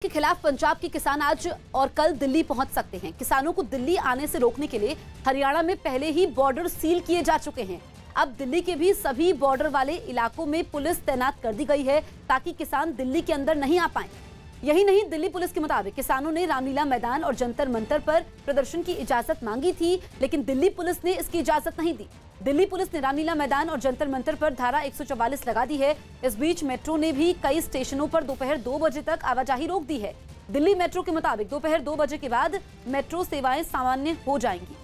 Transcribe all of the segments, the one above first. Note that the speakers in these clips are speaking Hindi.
के खिलाफ पंजाब के किसान आज और कल दिल्ली पहुंच सकते हैं। किसानों को दिल्ली आने से रोकने के लिए हरियाणा में पहले ही बॉर्डर सील किए जा चुके हैं। अब दिल्ली के भी सभी बॉर्डर वाले इलाकों में पुलिस तैनात कर दी गई है ताकि किसान दिल्ली के अंदर नहीं आ पाए। यही नहीं, दिल्ली पुलिस के मुताबिक किसानों ने रामलीला मैदान और जंतर मंतर पर प्रदर्शन की इजाजत मांगी थी, लेकिन दिल्ली पुलिस ने इसकी इजाजत नहीं दी। दिल्ली पुलिस ने रामलीला मैदान और जंतर मंतर पर धारा 144 लगा दी है। इस बीच मेट्रो ने भी कई स्टेशनों पर दोपहर 2 बजे तक आवाजाही रोक दी है। दिल्ली मेट्रो के मुताबिक दोपहर 2 बजे के बाद मेट्रो सेवाएं सामान्य हो जाएंगी।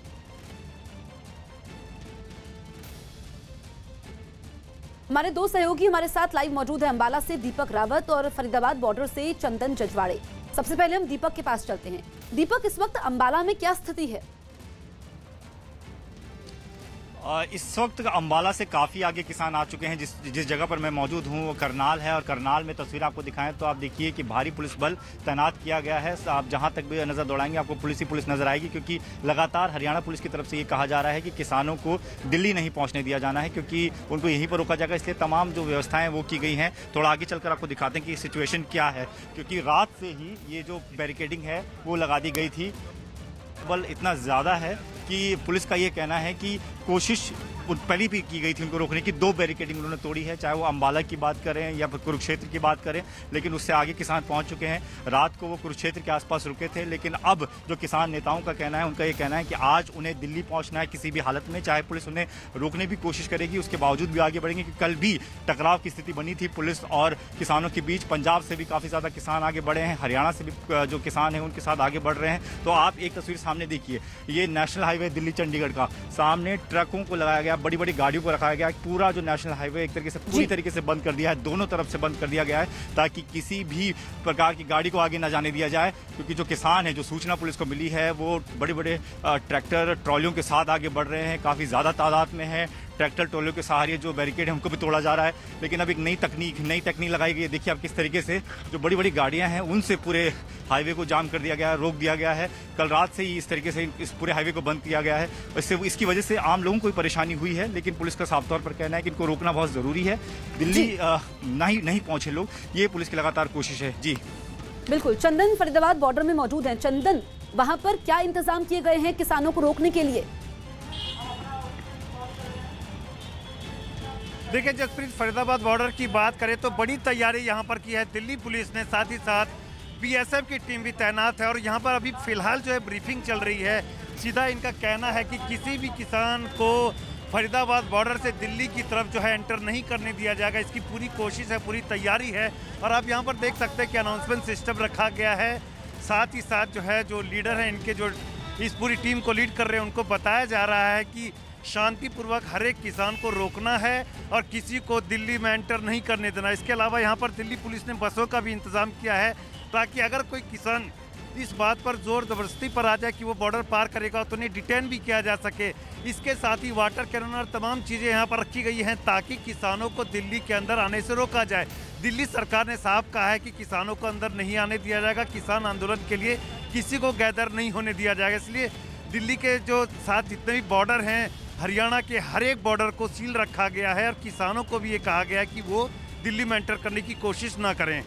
हमारे दो सहयोगी हमारे साथ लाइव मौजूद है। अंबाला से दीपक रावत और फरीदाबाद बॉर्डर से चंदन जजवाड़े। सबसे पहले हम दीपक के पास चलते हैं। दीपक, इस वक्त अंबाला में क्या स्थिति है? इस वक्त अंबाला से काफ़ी आगे किसान आ चुके हैं। जिस जगह पर मैं मौजूद हूं वो करनाल है और करनाल में तस्वीर आपको दिखाएं तो आप देखिए कि भारी पुलिस बल तैनात किया गया है। आप जहां तक भी नज़र दौड़ाएंगे आपको पुलिस ही पुलिस नजर आएगी, क्योंकि लगातार हरियाणा पुलिस की तरफ से ये कहा जा रहा है कि किसानों को दिल्ली नहीं पहुंचने दिया जाना है, क्योंकि उनको यहीं पर रोका जाएगा। इसलिए तमाम जो व्यवस्थाएं वो की गई हैं। थोड़ा आगे चलकर आपको दिखाते हैं कि सिचुएशन क्या है, क्योंकि रात से ही ये जो बैरिकेडिंग है वो लगा दी गई थी। बल इतना ज़्यादा है कि पुलिस का ये कहना है कि कोशिश पहले भी की गई थी उनको रोकने की। 2 बैरिकेडिंग उन्होंने तोड़ी है, चाहे वो अंबाला की बात करें या फिर कुरुक्षेत्र की बात करें, लेकिन उससे आगे किसान पहुंच चुके हैं। रात को वो कुरुक्षेत्र के आसपास रुके थे, लेकिन अब जो किसान नेताओं का कहना है, उनका ये कहना है कि आज उन्हें दिल्ली पहुंचना है किसी भी हालत में, चाहे पुलिस उन्हें रोकने की कोशिश करेगी, उसके बावजूद भी आगे बढ़ेंगे। क्योंकि कल भी टकराव की स्थिति बनी थी पुलिस और किसानों के बीच। पंजाब से भी काफ़ी ज़्यादा किसान आगे बढ़े हैं, हरियाणा से भी जो किसान हैं उनके साथ आगे बढ़ रहे हैं। तो आप एक तस्वीर सामने देखिए, ये नेशनल हाईवे दिल्ली चंडीगढ़ का, सामने ट्रकों को लगाया गया, बड़ी बड़ी गाड़ियों को रखाया गया। पूरा जो नेशनल हाईवे एक तरीके से पूरी तरीके से बंद कर दिया है, दोनों तरफ से बंद कर दिया गया है, ताकि किसी भी प्रकार की गाड़ी को आगे न जाने दिया जाए। क्योंकि जो किसान है, जो सूचना पुलिस को मिली है, वो बड़े बड़े ट्रैक्टर ट्रॉलियों के साथ आगे बढ़ रहे हैं, काफ़ी ज़्यादा तादाद में है। ट्रैक्टर ट्रॉलियों के सहारे जो बैरिकेड है उनको भी तोड़ा जा रहा है। लेकिन अब एक नई तकनीक लगाई गई है। देखिए आप किस तरीके से जो बड़ी बड़ी गाड़ियां हैं उनसे पूरे हाईवे को जाम कर दिया गया है, रोक दिया गया है। कल रात से ही इस तरीके से इस पूरे हाईवे को बंद किया गया है। इसकी वजह से आम लोगों को परेशानी हुई है, लेकिन पुलिस का साफ तौर पर कहना है कि इनको रोकना बहुत ज़रूरी है। दिल्ली नहीं पहुंचे लोग, ये पुलिस की लगातार कोशिश है। जी बिल्कुल। चंदन फरीदाबाद बॉर्डर में मौजूद हैं। चंदन, वहां पर क्या इंतजाम किए गए हैं किसानों को रोकने के लिए? देखिए जसप्रीत, फरीदाबाद बॉर्डर की बात करें तो बड़ी तैयारी यहाँ पर की है दिल्ली पुलिस ने, साथ ही साथ बीएसएफ की टीम भी तैनात है। और यहाँ पर अभी फिलहाल जो है ब्रीफिंग चल रही है। सीधा इनका कहना है कि किसी भी किसान को फरीदाबाद बॉर्डर से दिल्ली की तरफ जो है एंटर नहीं करने दिया जाएगा। इसकी पूरी कोशिश है, पूरी तैयारी है। और आप यहाँ पर देख सकते हैं कि अनाउंसमेंट सिस्टम रखा गया है। साथ ही साथ जो है जो लीडर हैं इनके, जो इस पूरी टीम को लीड कर रहे हैं, उनको बताया जा रहा है कि शांतिपूर्वक हर एक किसान को रोकना है और किसी को दिल्ली में एंटर नहीं करने देना। इसके अलावा यहाँ पर दिल्ली पुलिस ने बसों का भी इंतजाम किया है, ताकि अगर कोई किसान इस बात पर जोर जबरदस्ती पर आ जाए कि वो बॉर्डर पार करेगा तो उन्हें डिटेन भी किया जा सके। इसके साथ ही वाटर कैनन और तमाम चीज़ें यहाँ पर रखी गई हैं, ताकि किसानों को दिल्ली के अंदर आने से रोका जाए। दिल्ली सरकार ने साफ कहा है कि किसानों को अंदर नहीं आने दिया जाएगा। किसान आंदोलन के लिए किसी को गैदर नहीं होने दिया जाएगा। इसलिए दिल्ली के जो साथ जितने भी बॉर्डर हैं, हरियाणा के हर एक बॉर्डर को सील रखा गया है। और किसानों को भी ये कहा गया है कि वो दिल्ली में एंटर करने की कोशिश ना करें।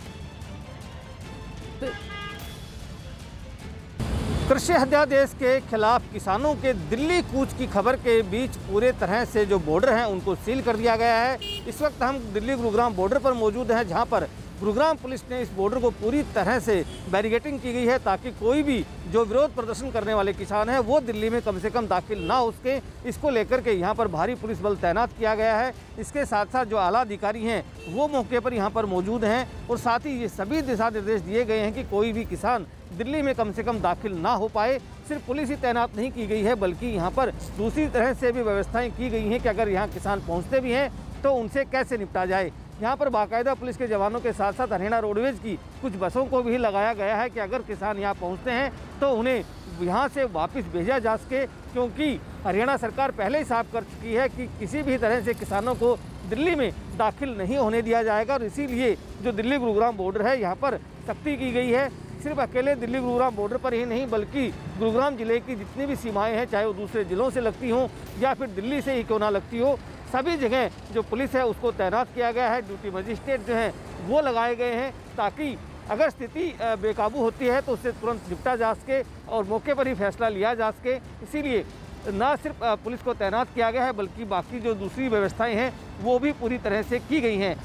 कृषि अध्यादेश के खिलाफ किसानों के दिल्ली कूच की खबर के बीच पूरे तरह से जो बॉर्डर हैं उनको सील कर दिया गया है। इस वक्त हम दिल्ली गुरुग्राम बॉर्डर पर मौजूद हैं, जहां पर गुरुग्राम पुलिस ने इस बॉर्डर को पूरी तरह से बैरिकेडिंग की गई है, ताकि कोई भी जो विरोध प्रदर्शन करने वाले किसान हैं वो दिल्ली में कम से कम दाखिल ना हो सके। इसको लेकर के यहाँ पर भारी पुलिस बल तैनात किया गया है। इसके साथ साथ जो आला अधिकारी हैं वो मौके पर यहाँ पर मौजूद हैं, और साथ ही ये सभी दिशा निर्देश दिए गए हैं कि कोई भी किसान दिल्ली में कम से कम दाखिल ना हो पाए। सिर्फ पुलिस ही तैनात नहीं की गई है, बल्कि यहाँ पर दूसरी तरह से भी व्यवस्थाएं की गई हैं कि अगर यहाँ किसान पहुँचते भी हैं तो उनसे कैसे निपटा जाए। यहाँ पर बाकायदा पुलिस के जवानों के साथ साथ हरियाणा रोडवेज की कुछ बसों को भी लगाया गया है कि अगर किसान यहाँ पहुँचते हैं तो उन्हें यहाँ से वापस भेजा जा सके, क्योंकि हरियाणा सरकार पहले ही साफ कर चुकी है कि किसी भी तरह से किसानों को दिल्ली में दाखिल नहीं होने दिया जाएगा। और इसीलिए जो दिल्ली गुरुग्राम बॉर्डर है यहाँ पर सख्ती की गई है। सिर्फ अकेले दिल्ली गुरुग्राम बॉर्डर पर ही नहीं, बल्कि गुरुग्राम जिले की जितनी भी सीमाएं हैं, चाहे वो दूसरे जिलों से लगती हों या फिर दिल्ली से ही क्यों ना लगती हो, सभी जगह जो पुलिस है उसको तैनात किया गया है। ड्यूटी मजिस्ट्रेट जो हैं वो लगाए गए हैं, ताकि अगर स्थिति बेकाबू होती है तो उससे तुरंत निपटा जा सके और मौके पर ही फैसला लिया जा सके। इसीलिए न सिर्फ पुलिस को तैनात किया गया है बल्कि बाकी जो दूसरी व्यवस्थाएं हैं वो भी पूरी तरह से की गई हैं।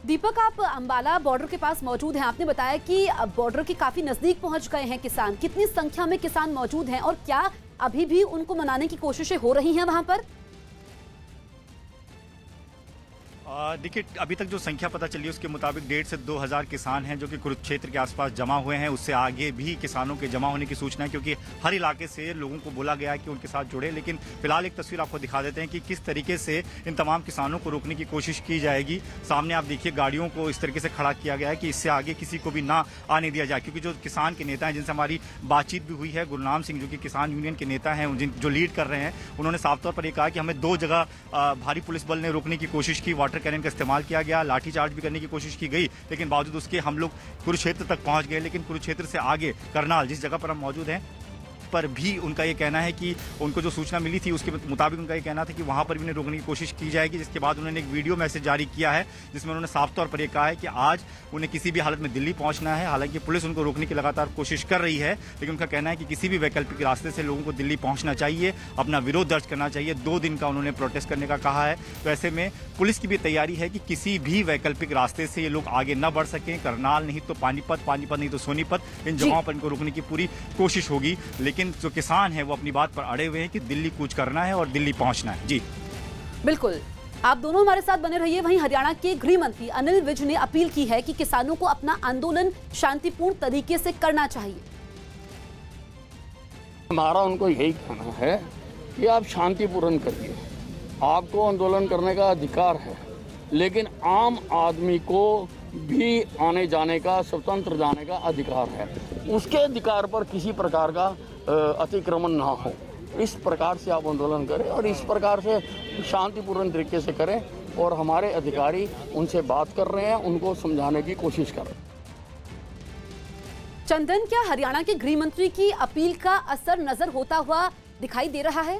दीपक, आप अंबाला बॉर्डर के पास मौजूद हैं। आपने बताया कि बॉर्डर के काफी नजदीक पहुंच गए हैं किसान। कितनी संख्या में किसान मौजूद हैं और क्या अभी भी उनको मनाने की कोशिशें हो रही हैं वहां पर? देखिए, अभी तक जो संख्या पता चली है उसके मुताबिक 1,500 से 2,000 किसान हैं जो कि कुरुक्षेत्र के आसपास जमा हुए हैं। उससे आगे भी किसानों के जमा होने की सूचना है, क्योंकि हर इलाके से लोगों को बोला गया है कि उनके साथ जुड़े। लेकिन फिलहाल एक तस्वीर आपको दिखा देते हैं कि किस तरीके से इन तमाम किसानों को रोकने की कोशिश की जाएगी। सामने आप देखिए, गाड़ियों को इस तरीके से खड़ा किया गया है कि इससे आगे किसी को भी ना आने दिया जाए, क्योंकि जो किसान के नेता हैं जिनसे हमारी बातचीत भी हुई है, गुरनाम सिंह जो कि किसान यूनियन के नेता हैं, जो लीड कर रहे हैं, उन्होंने साफ तौर पर यह कहा कि हमें 2 जगह भारी पुलिस बल ने रोकने की कोशिश की, वाटर कैनन का इस्तेमाल किया गया, लाठीचार्ज भी करने की कोशिश की गई, लेकिन बावजूद उसके हम लोग कुरुक्षेत्र तक पहुंच गए। लेकिन कुरुक्षेत्र से आगे करनाल, जिस जगह पर हम मौजूद हैं, पर भी उनका ये कहना है कि उनको जो सूचना मिली थी उसके मुताबिक उनका ये कहना था कि वहां पर भी उन्हें रोकने की कोशिश की जाएगी। जिसके बाद उन्होंने एक वीडियो मैसेज जारी किया है जिसमें उन्होंने साफ तौर पर यह कहा है कि आज उन्हें किसी भी हालत में दिल्ली पहुंचना है। हालांकि पुलिस उनको रोकने की लगातार कोशिश कर रही है, लेकिन उनका कहना है कि किसी भी वैकल्पिक रास्ते से लोगों को दिल्ली पहुंचना चाहिए, अपना विरोध दर्ज करना चाहिए। 2 दिन का उन्होंने प्रोटेस्ट करने का कहा है। तो ऐसे में पुलिस की भी तैयारी है कि किसी भी वैकल्पिक रास्ते से ये लोग आगे न बढ़ सकें। करनाल नहीं तो पानीपत, पानीपत नहीं तो सोनीपत, इन जगहों पर इनको रोकने की पूरी कोशिश होगी। लेकिन जो किसान है वो अपनी बात पर अड़े हुए हैं कि दिल्ली कूच करना है और दिल्ली पहुंचना है। जी बिल्कुल, आप दोनों हमारे साथ बने रहिए। वहीं हरियाणा के गृह मंत्री अनिल विज ने अपील की है कि किसानों को अपना आंदोलन शांतिपूर्ण तरीके से करना चाहिए। हमारा उनको यही कहना है कि आप शांतिपूर्ण करिए, आपको आंदोलन करने का अधिकार है, लेकिन आम आदमी को भी आने जाने का, स्वतंत्र जाने का अधिकार है। उसके अधिकार पर किसी प्रकार का अतिक्रमण ना हो, इस प्रकार से आप आंदोलन करें और इस प्रकार से शांतिपूर्ण तरीके से करें। और हमारे अधिकारी उनसे बात कर रहे हैं, उनको समझाने की कोशिश कर रहे हैं। चंदन, क्या हरियाणा के गृह मंत्री की अपील का असर नजर होता हुआ दिखाई दे रहा है?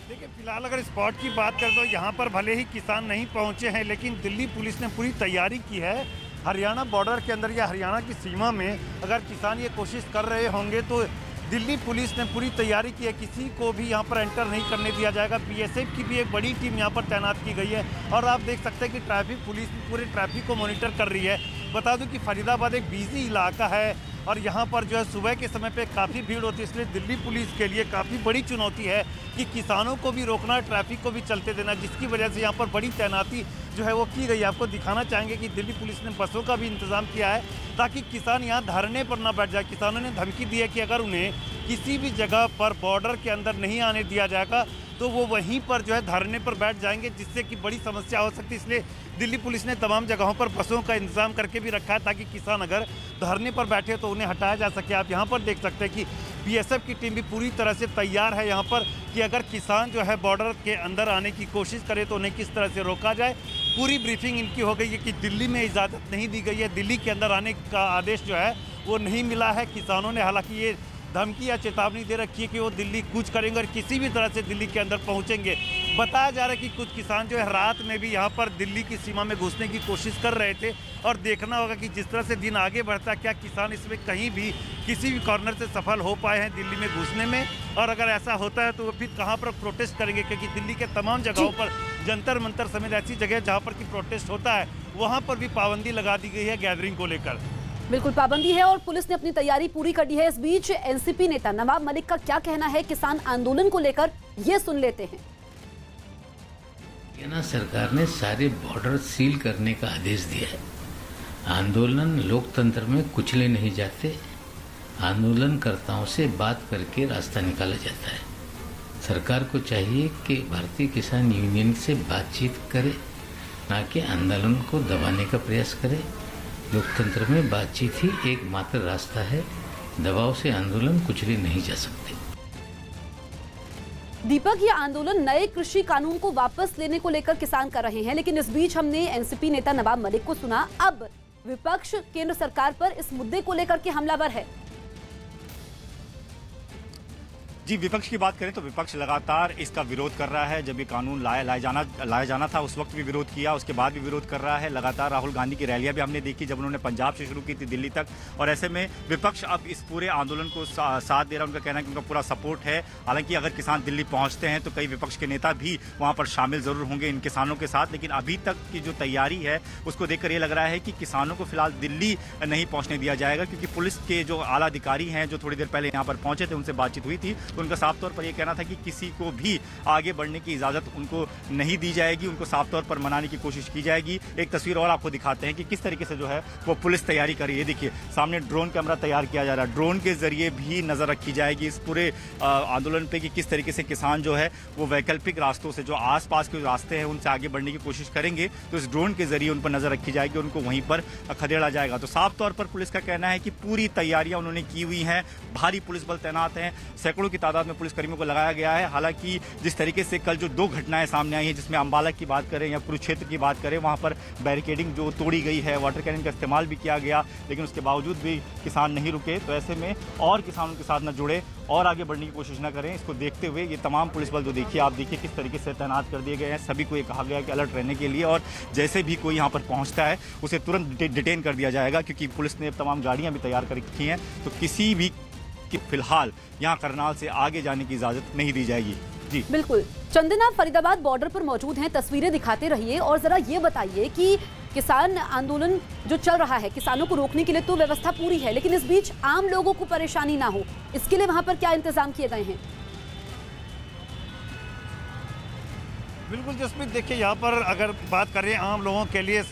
देखिए, फिलहाल अगर स्पॉट की बात करें तो यहाँ पर भले ही किसान नहीं पहुँचे हैं, लेकिन दिल्ली पुलिस ने पूरी तैयारी की है। हरियाणा बॉर्डर के अंदर या हरियाणा की सीमा में अगर किसान ये कोशिश कर रहे होंगे तो दिल्ली पुलिस ने पूरी तैयारी की है, किसी को भी यहाँ पर एंटर नहीं करने दिया जाएगा। बीएसएफ की भी एक बड़ी टीम यहाँ पर तैनात की गई है और आप देख सकते हैं कि ट्रैफिक पुलिस पूरे ट्रैफिक को मॉनिटर कर रही है। बता दूं कि फरीदाबाद एक बिजी इलाका है और यहाँ पर जो है सुबह के समय पे काफ़ी भीड़ होती है, इसलिए दिल्ली पुलिस के लिए काफ़ी बड़ी चुनौती है कि किसानों को भी रोकना, ट्रैफिक को भी चलते देना, जिसकी वजह से यहाँ पर बड़ी तैनाती जो है वो की गई है। आपको दिखाना चाहेंगे कि दिल्ली पुलिस ने बसों का भी इंतजाम किया है ताकि किसान यहाँ धरने पर ना बैठ जाए। किसानों ने धमकी दी है कि अगर उन्हें किसी भी जगह पर बॉर्डर के अंदर नहीं आने दिया जाएगा तो वो वहीं पर जो है धरने पर बैठ जाएंगे, जिससे कि बड़ी समस्या हो सकती है। इसलिए दिल्ली पुलिस ने तमाम जगहों पर बसों का इंतजाम करके भी रखा है ताकि किसान अगर धरने पर बैठे तो उन्हें हटाया जा सके। आप यहाँ पर देख सकते हैं कि बीएसएफ की टीम भी पूरी तरह से तैयार है यहाँ पर कि अगर किसान जो है बॉर्डर के अंदर आने की कोशिश करे तो उन्हें किस तरह से रोका जाए। पूरी ब्रीफिंग इनकी हो गई है कि दिल्ली में इजाज़त नहीं दी गई है, दिल्ली के अंदर आने का आदेश जो है वो नहीं मिला है। किसानों ने हालांकि ये धमकी या चेतावनी दे रखी है कि वो दिल्ली कूच करेंगे और किसी भी तरह से दिल्ली के अंदर पहुंचेंगे। बताया जा रहा है कि कुछ किसान जो है रात में भी यहाँ पर दिल्ली की सीमा में घुसने की कोशिश कर रहे थे और देखना होगा कि जिस तरह से दिन आगे बढ़ता है क्या किसान इसमें कहीं भी किसी भी कॉर्नर से सफल हो पाए हैं दिल्ली में घुसने में, और अगर ऐसा होता है तो वो फिर कहाँ पर प्रोटेस्ट करेंगे, क्योंकि दिल्ली के तमाम जगहों पर जंतर मंतर समेत ऐसी जगह जहाँ पर कि प्रोटेस्ट होता है वहाँ पर भी पाबंदी लगा दी गई है गैदरिंग को लेकर। बिल्कुल पाबंदी है और पुलिस ने अपनी तैयारी पूरी कर ली है। इस बीच एनसीपी नेता नवाब मलिक का क्या कहना है किसान आंदोलन को लेकर, ये सुन लेते हैं। हरियाणा सरकार ने सारे बॉर्डर सील करने का आदेश दिया है। आंदोलन लोकतंत्र में कुचले नहीं जाते, आंदोलनकर्ताओं से बात करके रास्ता निकाला जाता है। सरकार को चाहिए कि भारतीय किसान यूनियन से बातचीत करे, ना कि आंदोलन को दबाने का प्रयास करे। लोकतंत्र में बातचीत ही एकमात्र रास्ता है, दबाव से आंदोलन कुचले नहीं जा सकते। दीपक, ये आंदोलन नए कृषि कानून को वापस लेने को लेकर किसान कर रहे हैं, लेकिन इस बीच हमने एनसीपी नेता नवाब मलिक को सुना। अब विपक्ष केंद्र सरकार पर इस मुद्दे को लेकर के हमलावर है। जी, विपक्ष की बात करें तो विपक्ष लगातार इसका विरोध कर रहा है। जब ये कानून लाया जाना था उस वक्त भी विरोध किया, उसके बाद भी विरोध कर रहा है। लगातार राहुल गांधी की रैलियां भी हमने देखी जब उन्होंने पंजाब से शुरू की थी दिल्ली तक, और ऐसे में विपक्ष अब इस पूरे आंदोलन को साथ दे रहा है। उनका कहना है कि उनका पूरा सपोर्ट है। हालांकि अगर किसान दिल्ली पहुंचते हैं तो कई विपक्ष के नेता भी वहां पर शामिल जरूर होंगे इन किसानों के साथ, लेकिन अभी तक की जो तैयारी है उसको देखकर ये लग रहा है कि किसानों को फिलहाल दिल्ली नहीं पहुंचने दिया जाएगा, क्योंकि पुलिस के जो आला अधिकारी हैं जो थोड़ी देर पहले यहाँ पर पहुंचे थे उनसे बातचीत हुई थी, तो उनका साफ तौर पर यह कहना था कि किसी को भी आगे बढ़ने की इजाजत उनको नहीं दी जाएगी, उनको साफ तौर पर मनाने की कोशिश की जाएगी। एक तस्वीर और आपको दिखाते हैं कि किस तरीके से जो है वो पुलिस तैयारी कर रही है। देखिए सामने ड्रोन कैमरा तैयार किया जा रहा है, ड्रोन के जरिए भी नजर रखी जाएगी इस पूरे आंदोलन पे कि किस तरीके से किसान जो है वो वैकल्पिक रास्तों से जो आसपास के रास्ते हैं उनसे आगे बढ़ने की कोशिश करेंगे, तो इस ड्रोन के जरिए उन पर नजर रखी जाएगी, उनको वहीं पर खदेड़ा जाएगा। तो साफ तौर पर पुलिस का कहना है कि पूरी तैयारियां उन्होंने की हुई हैं, भारी पुलिस बल तैनात हैं, सैकड़ों की तादाद में पुलिसकर्मियों को लगाया गया है। हालांकि जिस तरीके से कल जो 2 घटनाएं सामने आई हैं, जिसमें अंबाला की बात करें या कुरुक्षेत्र की बात करें, वहां पर बैरिकेडिंग जो तोड़ी गई है, वाटर कैनन का इस्तेमाल भी किया गया, लेकिन उसके बावजूद भी किसान नहीं रुके। तो ऐसे में और किसानों के साथ न जुड़े और आगे बढ़ने की कोशिश न करें। इसको देखते हुए ये तमाम पुलिस बल जो देखिए आप देखिए किस तरीके से तैनात कर दिए गए हैं। सभी को ये कहा गया है कि अलर्ट रहने के लिए, और जैसे भी कोई यहाँ पर पहुँचता है उसे तुरंत डिटेन कर दिया जाएगा, क्योंकि पुलिस ने तमाम गाड़ियाँ भी तैयार कर रखी हैं। तो किसी भी कि फिलहाल यहाँ करनाल से आगे जाने की इजाजत नहीं दी जाएगी। जी बिल्कुल, चंदना फरीदाबाद बॉर्डर पर मौजूद हैं, तस्वीरें दिखाते रहिए और जरा ये बताइए कि किसान आंदोलन जो चल रहा है, किसानों को रोकने के लिए तो व्यवस्था पूरी है, लेकिन इस बीच आम लोगों को परेशानी ना हो इसके लिए वहां पर क्या इंतजाम किए गए हैं? बिल्कुल जसमीत, देखिए यहाँ पर अगर बात करें आम लोगों के लिए,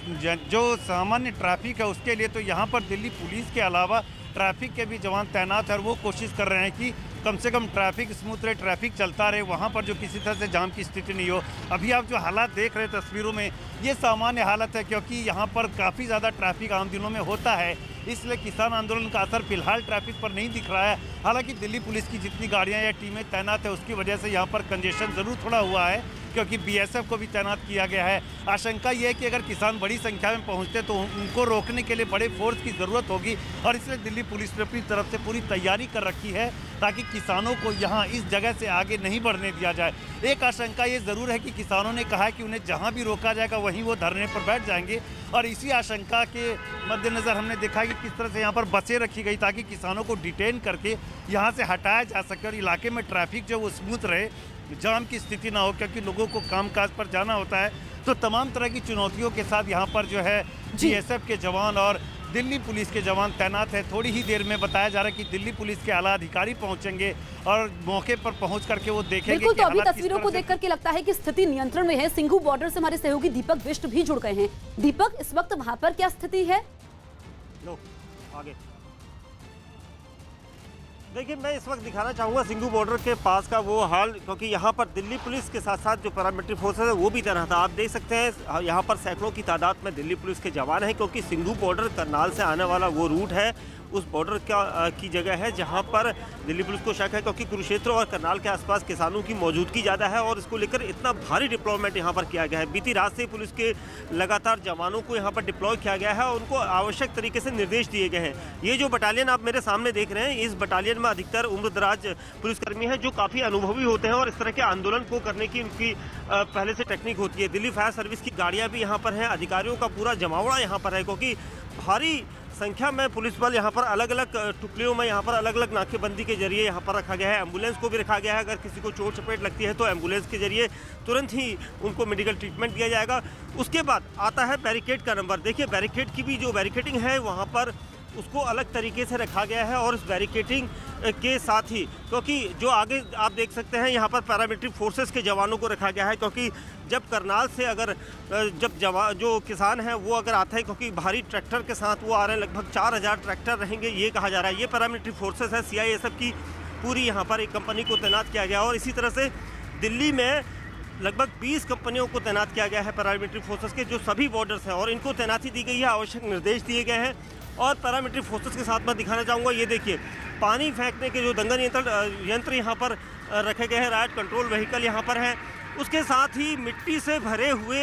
जो सामान्य ट्रैफिक है उसके लिए, तो यहाँ पर दिल्ली पुलिस के अलावा ट्रैफिक के भी जवान तैनात है और वो कोशिश कर रहे हैं कि कम से कम ट्रैफिक स्मूथ रहे, ट्रैफिक चलता रहे, वहाँ पर जो किसी तरह से जाम की स्थिति नहीं हो। अभी आप जो हालात देख रहे हैं तस्वीरों में, ये सामान्य हालत है, क्योंकि यहाँ पर काफ़ी ज़्यादा ट्रैफिक आम दिनों में होता है, इसलिए किसान आंदोलन का असर फिलहाल ट्रैफिक पर नहीं दिख रहा है। हालांकि दिल्ली पुलिस की जितनी गाड़ियाँ या टीमें तैनात है उसकी वजह से यहाँ पर कंजेशन ज़रूर थोड़ा हुआ है, क्योंकि बीएसएफ को भी तैनात किया गया है। आशंका ये है कि अगर किसान बड़ी संख्या में पहुंचते तो उनको रोकने के लिए बड़े फोर्स की ज़रूरत होगी, और इसलिए दिल्ली पुलिस ने अपनी तरफ से पूरी तैयारी कर रखी है ताकि किसानों को यहाँ इस जगह से आगे नहीं बढ़ने दिया जाए। एक आशंका ये ज़रूर है कि किसानों ने कहा है कि उन्हें जहाँ भी रोका जाएगा वहीं वो धरने पर बैठ जाएंगे, और इसी आशंका के मद्देनज़र हमने देखा कि किस तरह से यहाँ पर बसें रखी गई ताकि किसानों को डिटेन करके यहाँ से हटाया जा सके और इलाके में ट्रैफिक जो वो स्मूथ रहे, जाम की स्थिति ना हो, क्योंकि लोगों को कामकाज पर जाना होता है। तो तमाम तरह की चुनौतियों के साथ यहाँ पर जो है बीएसएफ के जवान और दिल्ली पुलिस के जवान तैनात है। थोड़ी ही देर में बताया जा रहा है कि दिल्ली पुलिस के आला अधिकारी पहुंचेंगे और मौके पर पहुंच करके वो देखेंगे। बिल्कुल, तो अभी तस्वीरों को देख करके लगता है कि स्थिति नियंत्रण में है। सिंघू बॉर्डर से हमारे सहयोगी दीपक बिष्ट भी जुड़ गए हैं। दीपक, इस वक्त वहां पर क्या स्थिति है? लो आगे देखिए, मैं इस वक्त दिखाना चाहूँगा सिंघू बॉर्डर के पास का वो हाल, क्योंकि यहाँ पर दिल्ली पुलिस के साथ साथ जो पैरामिलिट्री फोर्सेस है वो भी तैनात है। आप देख सकते हैं यहाँ पर सैकड़ों की तादाद में दिल्ली पुलिस के जवान हैं, क्योंकि सिंघू बॉर्डर करनाल से आने वाला वो रूट है, उस बॉर्डर की जगह है जहाँ पर दिल्ली पुलिस को शक है, क्योंकि कुरुक्षेत्र और करनाल के आसपास किसानों की मौजूदगी ज़्यादा है और इसको लेकर इतना भारी डिप्लॉयमेंट यहाँ पर किया गया है। बीती रात से पुलिस के लगातार जवानों को यहाँ पर डिप्लॉय किया गया है और उनको आवश्यक तरीके से निर्देश दिए गए हैं। ये जो बटालियन आप मेरे सामने देख रहे हैं, इस बटालियन में अधिकतर उम्रदराज पुलिसकर्मी हैं जो काफ़ी अनुभवी होते हैं और इस तरह के आंदोलन को करने की उनकी पहले से टेक्निक होती है। दिल्ली फायर सर्विस की गाड़ियाँ भी यहाँ पर हैं, अधिकारियों का पूरा जमावड़ा यहाँ पर है, क्योंकि भारी संख्या में पुलिस बल यहाँ पर अलग अलग टुकड़ियों में यहाँ पर अलग अलग नाकेबंदी के जरिए यहाँ पर रखा गया है। एम्बुलेंस को भी रखा गया है, अगर किसी को चोट चपेट लगती है तो एम्बुलेंस के जरिए तुरंत ही उनको मेडिकल ट्रीटमेंट दिया जाएगा। उसके बाद आता है बैरिकेड का नंबर। देखिए, बैरिकेड की भी जो बैरिकेडिंग है वहाँ पर उसको अलग तरीके से रखा गया है, और इस बैरिकेडिंग के साथ ही क्योंकि जो आगे आप देख सकते हैं यहाँ पर पैरामिलिट्री फोर्सेस के जवानों को रखा गया है, क्योंकि जब करनाल से अगर जो किसान हैं वो अगर आते हैं, क्योंकि भारी ट्रैक्टर के साथ वो आ रहे हैं, लगभग 4000 ट्रैक्टर रहेंगे ये कहा जा रहा है। ये पैरामिलिट्री फोर्सेस है, CISF की पूरी यहाँ पर एक कंपनी को तैनात किया गया, और इसी तरह से दिल्ली में लगभग 20 कंपनियों को तैनात किया गया है पैरामिलिट्री फोर्सेस के, जो सभी बॉर्डर्स हैं, और इनको तैनाती दी गई है, आवश्यक निर्देश दिए गए हैं। और पैरामिलिट्री फोर्सेस के साथ मैं दिखाना चाहूँगा, ये देखिए पानी फेंकने के जो दंगल यंत्र यहाँ पर रखे गए हैं, राइट कंट्रोल व्हीकल यहाँ पर है, उसके साथ ही मिट्टी से भरे हुए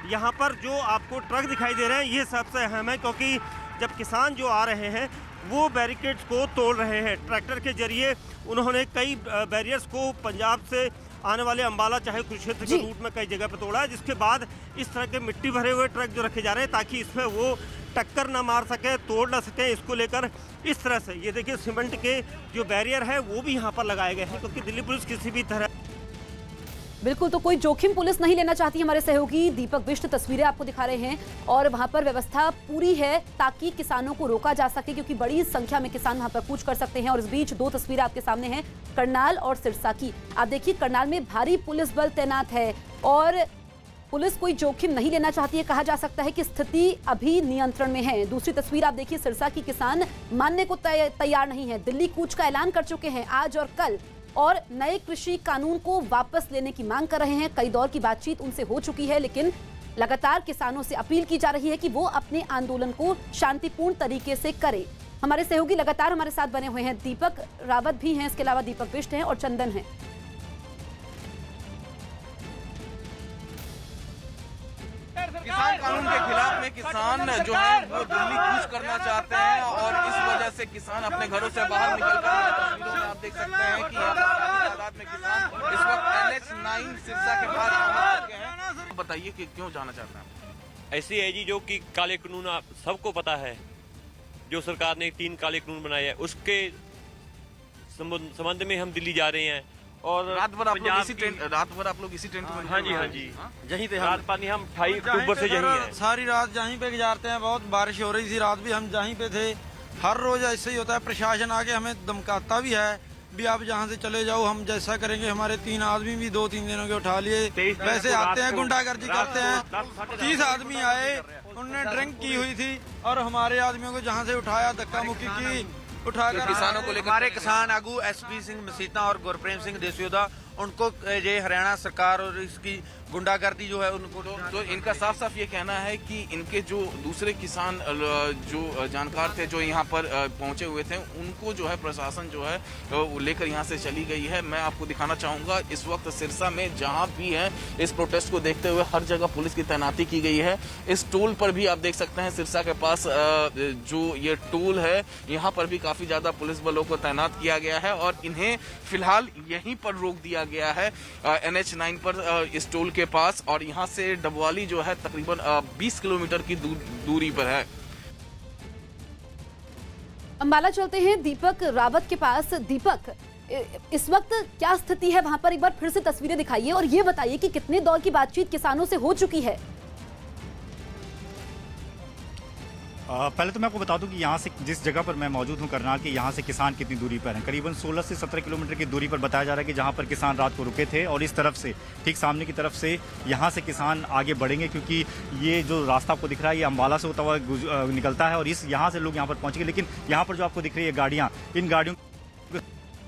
यहाँ पर जो आपको ट्रक दिखाई दे रहे हैं, ये सबसे अहम है, क्योंकि जब किसान जो आ रहे हैं वो बैरिकेड्स को तोड़ रहे हैं। ट्रैक्टर के जरिए उन्होंने कई बैरियर्स को पंजाब से आने वाले अंबाला चाहे कुरुक्षेत्र के रूट में कई जगह पर तोड़ा है, जिसके बाद इस तरह के मिट्टी भरे हुए ट्रक जो रखे जा रहे हैं ताकि इसमें वो टक्कर ना मार सके, तोड़ ना सके, इसको लेकर इस तरह से ये देखिए सीमेंट के जो बैरियर है वो भी यहाँ पर लगाए गए हैं, क्योंकि दिल्ली पुलिस किसी भी तरह बिल्कुल तो कोई जोखिम पुलिस नहीं लेना चाहती। हमारे सहयोगी दीपक बिष्ट तस्वीरें आपको दिखा रहे हैं और वहां पर व्यवस्था पूरी है ताकि किसानों को रोका जा सके, क्योंकि बड़ी संख्या में किसान वहां पर कूच कर सकते हैं। और इस बीच दो तस्वीरें आपके सामने हैं करनाल और सिरसा की। आप देखिए करनाल में भारी पुलिस बल तैनात है और पुलिस कोई जोखिम नहीं लेना चाहती है। कहा जा सकता है कि स्थिति अभी नियंत्रण में है। दूसरी तस्वीर आप देखिए सिरसा की किसान मानने को तैयार नहीं है, दिल्ली कूच का ऐलान कर चुके हैं आज और कल, और नए कृषि कानून को वापस लेने की मांग कर रहे हैं। कई दौर की बातचीत उनसे हो चुकी है, लेकिन लगातार किसानों से अपील की जा रही है कि वो अपने आंदोलन को शांतिपूर्ण तरीके से करें। हमारे सहयोगी लगातार हमारे साथ बने हुए हैं, दीपक रावत भी हैं, इसके अलावा दीपक बिष्ट हैं और चंदन हैं। किसान कानून के खिलाफ में किसान जो है वो दिल्ली कूच करना चाहते हैं और इस वजह से किसान अपने घरों से बाहर निकल कर तस्वीरों में आप देख सकते हैं कि यहाँ पर तादाद में किसान इस वक्त NH9 सिरसा के पास पहुंच चुके हैं। बताइए कि क्यों जाना चाहते हैं? ऐसे है जी जो कि काले कानून सबको पता है, जो सरकार ने 3 काले कानून बनाए हैं उसके संबंध में हम दिल्ली जा रहे हैं। और रात भर आप लोग इसी टेंट में? हाँ जी यहीं पे रात पानी हम 28 अक्टूबर से यहीं हैं। सारी रात यहीं पे गुजारते हैं। बहुत बारिश हो रही थी, रात भी हम यहीं पे थे। हर रोज ऐसे ही होता है, प्रशासन आके हमें धमकाता भी है भी आप यहाँ से चले जाओ, हम जैसा करेंगे। हमारे 3 आदमी भी 2-3 दिनों के उठा लिए, वैसे आते हैं गुंडागर्दी करते हैं। 30 आदमी आए, उन्होंने ड्रिंक की हुई थी और हमारे आदमियों को जहाँ से उठाया धक्का मुक्की की, उठाकर किसानों को लेकर। हमारे किसान आगू SP सिंह मसीता और गुरप्रेम सिंह देसियोदा, उनको ये हरियाणा सरकार और इसकी गुंडागर्दी जो है उनको तो इनका साफ साफ ये कहना है कि इनके जो दूसरे किसान जो जानकार थे जो यहाँ पर पहुंचे हुए थे उनको जो है प्रशासन जो है लेकर यहाँ से चली गई है। मैं आपको दिखाना चाहूंगा इस वक्त सिरसा में जहाँ भी है इस प्रोटेस्ट को देखते हुए हर जगह पुलिस की तैनाती की गई है। इस टोल पर भी आप देख सकते हैं सिरसा के पास जो ये टोल है यहाँ पर भी काफी ज्यादा पुलिस बलों को तैनात किया गया है और इन्हें फिलहाल यहीं पर रोक दिया गया है NH9 पर इस टोल के पास। और यहाँ से डबवाली जो है तकरीबन 20 किलोमीटर की दूरी पर है। अंबाला चलते हैं दीपक रावत के पास। दीपक, इस वक्त क्या स्थिति है वहां पर? एक बार फिर से तस्वीरें दिखाइए और ये बताइए कि कितने दौर की बातचीत किसानों से हो चुकी है। पहले तो मैं आपको बता दूं कि यहाँ से जिस जगह पर मैं मौजूद हूँ करनाल के, यहाँ से किसान कितनी दूरी पर हैं। करीबन 16 से 17 किलोमीटर की दूरी पर बताया जा रहा है कि जहाँ पर किसान रात को रुके थे। और इस तरफ से ठीक सामने की तरफ से यहाँ से किसान आगे बढ़ेंगे, क्योंकि ये जो रास्ता आपको दिख रहा है ये अम्बाला से होता हुआ निकलता है और यहाँ से लोग यहाँ पर पहुँचेंगे। लेकिन यहाँ पर जो आपको दिख रही है गाड़ियाँ, इन गाड़ियों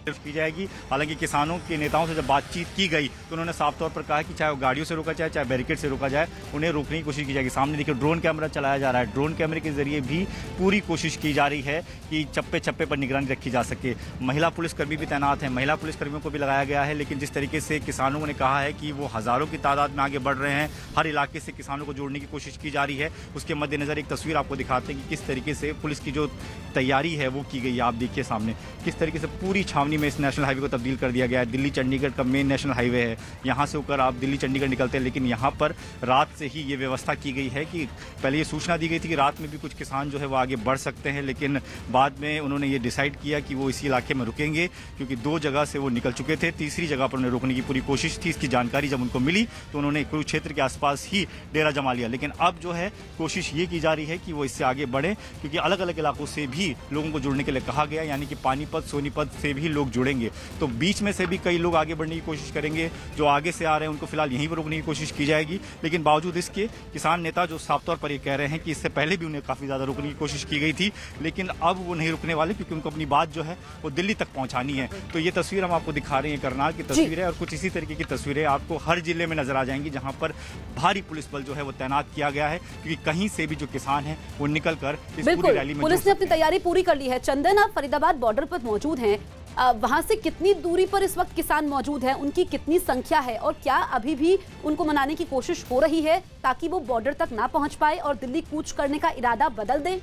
की जाएगी। हालांकि किसानों के नेताओं से जब बातचीत की गई तो उन्होंने साफ तौर पर कहा कि चाहे वो गाड़ियों से रोका जाए चाहे बैरिकेड से रोका जाए, उन्हें रोकने की कोशिश की जाएगी। सामने देखिए ड्रोन कैमरा चलाया जा रहा है, ड्रोन कैमरे के जरिए भी पूरी कोशिश की जा रही है कि चप्पे चप्पे पर निगरानी रखी जा सके। महिला पुलिसकर्मी भी तैनात हैं, महिला पुलिसकर्मियों को भी लगाया गया है। लेकिन जिस तरीके से किसानों ने कहा है कि वो हज़ारों की तादाद में आगे बढ़ रहे हैं, हर इलाके से किसानों को जोड़ने की कोशिश की जा रही है, उसके मद्देनजर एक तस्वीर आपको दिखाते हैं कि किस तरीके से पुलिस की जो तैयारी है वो की गई है। आप देखिए सामने किस तरीके से पूरी छावनी में इस नेशनल हाईवे को तब्दील कर दिया गया है। दिल्ली चंडीगढ़ का मेन नेशनल हाईवे है, यहाँ से होकर आप दिल्ली चंडीगढ़ निकलते हैं। लेकिन यहाँ पर रात से ही ये व्यवस्था की गई है कि पहले ये सूचना दी गई थी कि रात में भी कुछ किसान जो है वो आगे बढ़ सकते हैं, लेकिन बाद में उन्होंने ये डिसाइड किया कि वो इसी इलाके में रुकेंगे, क्योंकि 2 जगह से वो निकल चुके थे। तीसरी जगह पर उन्हें रोकने की पूरी कोशिश थी। इसकी जानकारी जब उनको मिली तो उन्होंने कुरुक्षेत्र के आसपास ही डेरा जमा लिया। लेकिन अब जो है कोशिश ये की जा रही है कि वो इससे आगे बढ़े, क्योंकि अलग अलग इलाकों से भी लोगों को जुड़ने के लिए कहा गया, यानी कि पानीपत सोनीपत से भी लोग जुड़ेंगे। तो बीच में से भी कई लोग आगे बढ़ने की कोशिश करेंगे। जो आगे से आ रहे हैं उनको फिलहाल यहीं पर रोकने की कोशिश की जाएगी। लेकिन बावजूद इसके किसान नेता जो साफ तौर पर ये कह रहे हैं कि इससे पहले भी उन्हें काफ़ी ज़्यादा रोकने की कोशिश की गई थी, लेकिन अब वो नहीं रुकने वाले, क्योंकि उनको अपनी बात जो है वो दिल्ली तक पहुंचानी है। तो ये तस्वीर हम आपको दिखा रहे हैं, करनाल की तस्वीर है और कुछ इसी तरीके की तस्वीरें आपको हर जिले में नजर आ जाएंगी, जहाँ पर भारी पुलिस बल जो है वो तैनात किया गया है, क्योंकि कहीं से भी जो किसान है वो निकल कर इस पूरी रैली में पुलिस ने अपनी तैयारी पूरी कर ली है। चंदन, आप फरीदाबाद बॉर्डर पर मौजूद हैं, वहां से कितनी दूरी पर इस वक्त किसान मौजूद हैं, उनकी कितनी संख्या है और क्या अभी भी उनको मनाने की कोशिश हो रही है ताकि वो बॉर्डर तक ना पहुंच पाए और दिल्ली कूच करने का इरादा बदल दें?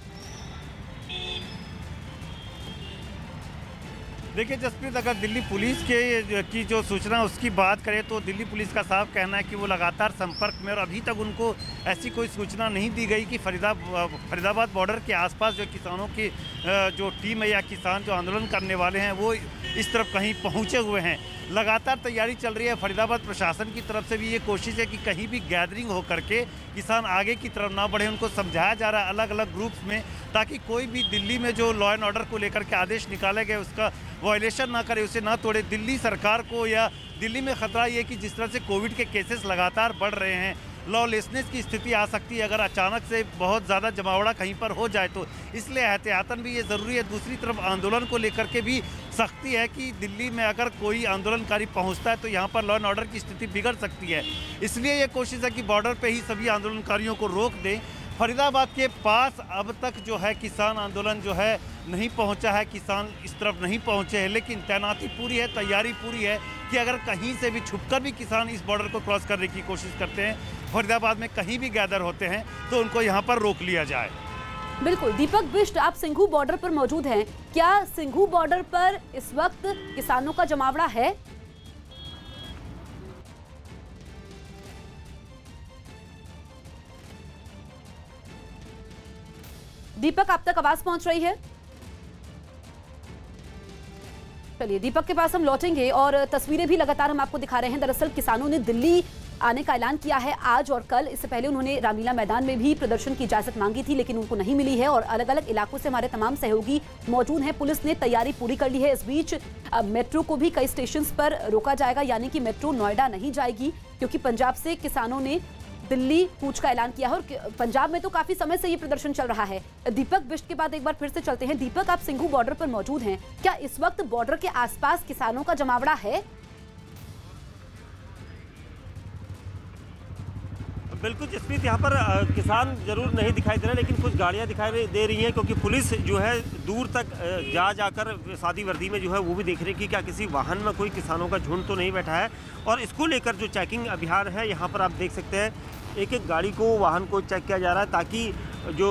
देखिए जसप्रीत, अगर दिल्ली पुलिस के की जो सूचना उसकी बात करें तो दिल्ली पुलिस का साफ कहना है कि वो लगातार संपर्क में, और अभी तक उनको ऐसी कोई सूचना नहीं दी गई कि फरीदाबाद बॉर्डर के आसपास जो किसानों की जो टीम है या किसान जो आंदोलन करने वाले हैं वो इस तरफ कहीं पहुंचे हुए हैं। लगातार तैयारी चल रही है। फरीदाबाद प्रशासन की तरफ से भी ये कोशिश है कि कहीं भी गैदरिंग हो करके किसान आगे की तरफ ना बढ़े। उनको समझाया जा रहा है अलग अलग ग्रुप्स में, ताकि कोई भी दिल्ली में जो लॉ एंड ऑर्डर को लेकर के आदेश निकाले गए उसका वायलेशन ना करे, उसे ना तोड़े। दिल्ली सरकार को या दिल्ली में खतरा ये कि जिस तरह से कोविड के केसेस लगातार बढ़ रहे हैं, लॉलेसनेस की स्थिति आ सकती है अगर अचानक से बहुत ज़्यादा जमावड़ा कहीं पर हो जाए तो, इसलिए एहतियातन भी ये ज़रूरी है। दूसरी तरफ आंदोलन को लेकर के भी सख्ती है कि दिल्ली में अगर कोई आंदोलनकारी पहुंचता है तो यहाँ पर लॉ एंड ऑर्डर की स्थिति बिगड़ सकती है। इसलिए ये कोशिश है कि बॉर्डर पे ही सभी आंदोलनकारियों को रोक दें। फरीदाबाद के पास अब तक जो है किसान आंदोलन जो है नहीं पहुंचा है, किसान इस तरफ नहीं पहुंचे हैं, लेकिन तैनाती पूरी है, तैयारी पूरी है कि अगर कहीं से भी छुपकर भी किसान इस बॉर्डर को क्रॉस करने की कोशिश करते हैं, फरीदाबाद में कहीं भी गैदर होते हैं तो उनको यहाँ पर रोक लिया जाए। बिल्कुल। दीपक बिष्ट, आप सिंघू बॉर्डर पर मौजूद हैं। क्या सिंघू बॉर्डर पर इस वक्त किसानों का जमावड़ा है? दीपक, आप तक आवाज पहुंच रही है? चलिए दीपक के पास हम लौटेंगे और तस्वीरें भी लगातार हम आपको दिखा रहे हैं। दरअसल किसानों ने दिल्ली आने का ऐलान किया है आज और कल। इससे पहले उन्होंने रामलीला मैदान में भी प्रदर्शन की इजाजत मांगी थी, लेकिन उनको नहीं मिली है और अलग अलग इलाकों से हमारे तमाम सहयोगी मौजूद हैं। पुलिस ने तैयारी पूरी कर ली है। इस बीच मेट्रो को भी कई स्टेशन पर रोका जाएगा, यानी कि मेट्रो नोएडा नहीं जाएगी, क्योंकि पंजाब से किसानों ने दिल्ली कूच का ऐलान किया है और पंजाब में तो काफी समय से ये प्रदर्शन चल रहा है। दीपक बिष्ट के बाद एक बार फिर से चलते हैं। दीपक, आप सिंघू बॉर्डर पर मौजूद हैं। क्या इस वक्त बॉर्डर के आसपास किसानों का जमावड़ा है? बिल्कुल जसप्रीत, यहाँ पर किसान जरूर नहीं दिखाई दे रहे, लेकिन कुछ गाड़ियाँ दिखाई दे रही हैं, क्योंकि पुलिस जो है दूर तक जाकर सादी वर्दी में जो है वो भी देख रही है कि क्या किसी वाहन में कोई किसानों का झुंड तो नहीं बैठा है। और इसको लेकर जो चेकिंग अभियान है यहाँ पर आप देख सकते हैं, एक एक गाड़ी को, वाहन को चेक किया जा रहा है, ताकि जो